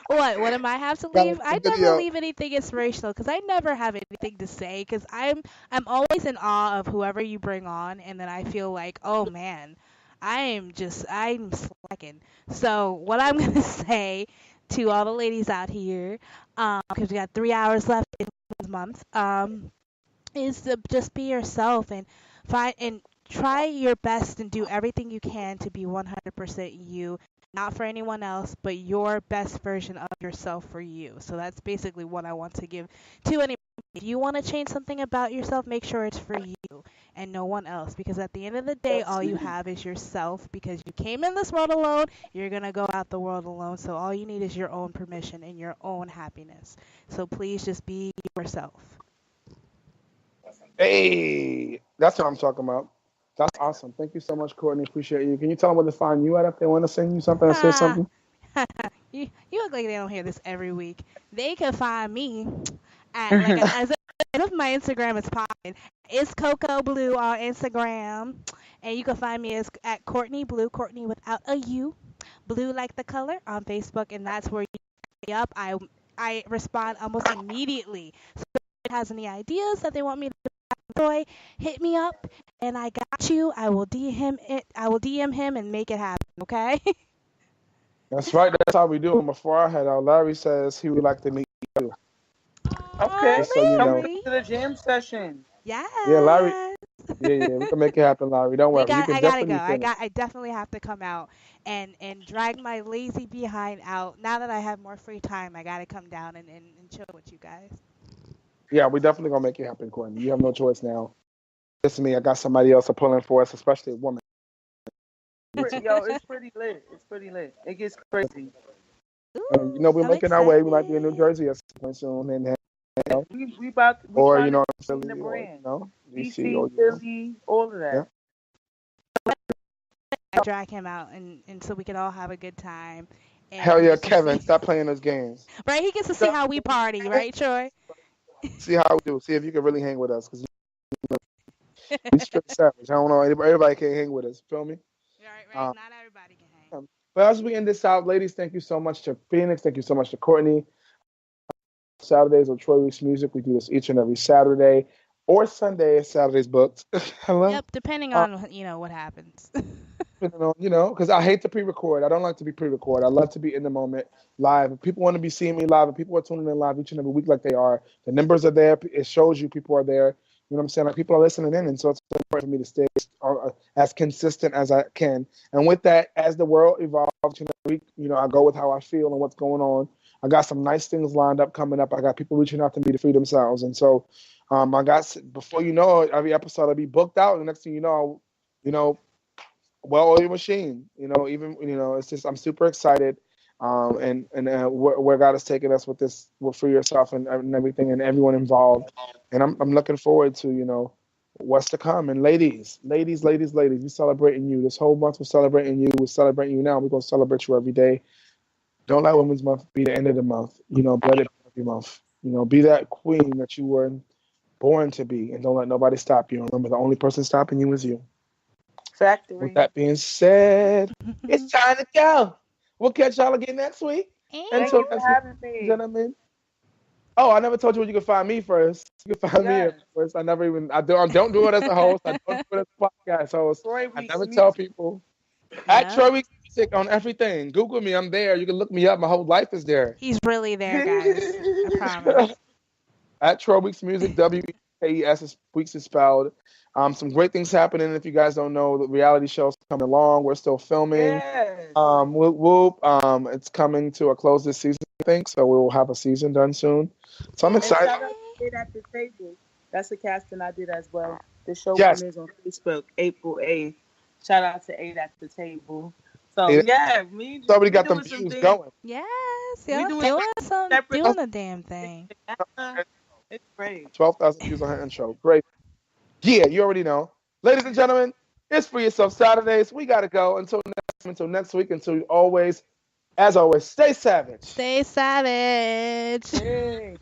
S3: What am I have to leave? I never leave anything inspirational because I never have anything to say because I'm always in awe of whoever you bring on, and then I feel like, oh man, I'm slacking. So what I'm gonna say to all the ladies out here, because we got 3 hours left in this month, is to just be yourself and try your best and do everything you can to be 100% you. Not for anyone else, but your best version of yourself for you. So that's basically what I want to give to anybody. If you want to change something about yourself, make sure it's for you and no one else. Because at the end of the day, all you have is yourself. Because you came in this world alone, you're going to go out the world alone. So all you need is your own permission and your own happiness. So please just be yourself.
S1: Hey, that's what I'm talking about. That's awesome. Thank you so much, Courtney. Appreciate you. Can you tell them where to find you at if they want to send you something or say something?
S3: You look like they don't hear this every week. They can find me at, as My Instagram is popping. It's Coco Blue on Instagram, and you can find me at Courtney Blue, Courtney without a U, Blue like the color on Facebook, and that's where you hit me up. I respond almost immediately. So if anyone has any ideas that they want me to enjoy, hit me up, and I got you. I will DM him and make it happen. Okay.
S1: That's right. That's how we do it. Before I head out, Larry says he would like to meet you.
S2: Okay.
S1: Just so you know.
S2: Come to the jam session.
S3: Yeah.
S1: Yeah, Larry. Yeah, we can make it happen, Larry. Don't worry.
S3: I gotta go. I definitely have to come out and drag my lazy behind out. Now that I have more free time, I gotta come down and chill with you guys.
S1: Yeah, we definitely gonna make it happen, Courtney. You have no choice now. Listen to me. I got somebody else pulling for us, especially a woman.
S2: Yo, it's pretty lit. It's pretty lit. It gets crazy.
S3: Ooh,
S1: we're making our way. We might be in New Jersey or something soon, and
S2: we about
S1: or
S2: Philly,
S1: the brand.
S2: DC, Philly, all of that.
S1: Yeah.
S3: Drag him out and so we can all have a good time. And
S1: hell yeah, Kevin, stop playing those games.
S3: Right, he gets to see how we party, right, Troy?
S1: See how we do. See if you can really hang with us, because we straight savage. I don't know. Everybody can't hang with us. Feel me?
S3: Right. Not everybody can hang.
S1: But as we end this out, ladies, thank you so much to Phoenix. Thank you so much to Courtney. Saturdays on Troy Weeks Music. We do this each and every Saturday or Sunday. Saturday's booked. Hello?
S3: Yep, depending on, what happens.
S1: Depending on, because I hate to pre-record. I don't like to be pre-record. I love to be in the moment live. If people want to be seeing me live, if people are tuning in live each and every week like they are, the numbers are there. It shows you people are there. You know what I'm saying? Like, people are listening in, and so it's important for me to stay as consistent as I can. And with that, as the world evolves each and every week, I go with how I feel and what's going on. I got some nice things lined up coming up. I got people reaching out to me to free themselves. And so I got, before you know it, every episode will be booked out. And the next thing you know, well-oiled machine. It's just, I'm super excited. And where God has taken us with this, with Free Yourself and everything, and everyone involved. And I'm looking forward to, what's to come. And ladies, we're celebrating you. This whole month we're celebrating you. We're celebrating you now. We're going to celebrate you every day. Don't let Women's Month be the end of the month. Let it be every month. Be that queen that you were born to be, and don't let nobody stop you. Remember, the only person stopping you is you.
S2: Factory.
S1: With that being said, it's time to go. We'll catch y'all again next week.
S2: Until next week,
S1: gentlemen. Oh, I never told you where you can find me first. You can find me first. I don't do it as a host. I don't do it as a podcast host. I never tell people. At Troy Weeks Music on everything. Google me. I'm there. You can look me up. My whole life is there.
S3: He's really there, guys. I promise.
S1: At Troy Weeks Music, WKES Weeks is spelled. Some great things happening. If you guys don't know, the reality show's coming along. We're still filming.
S2: Yes.
S1: Whoop whoop. It's coming to a close this season, I think. So we will have a season done soon. So I'm excited.
S2: Shout out to Eight at the Table. That's the casting I did as well. The show premieres on Facebook, April 8th. Shout out to 8 at the Table. So me.
S1: Somebody got them views going.
S3: Yes, doing a damn thing.
S2: It's great.
S1: 12,000 views on her intro. Great. Yeah, you already know. Ladies and gentlemen, it's Free Yourself Saturdays. We gotta go until next week. Until always, as always, stay savage.
S3: Stay savage.
S2: Hey.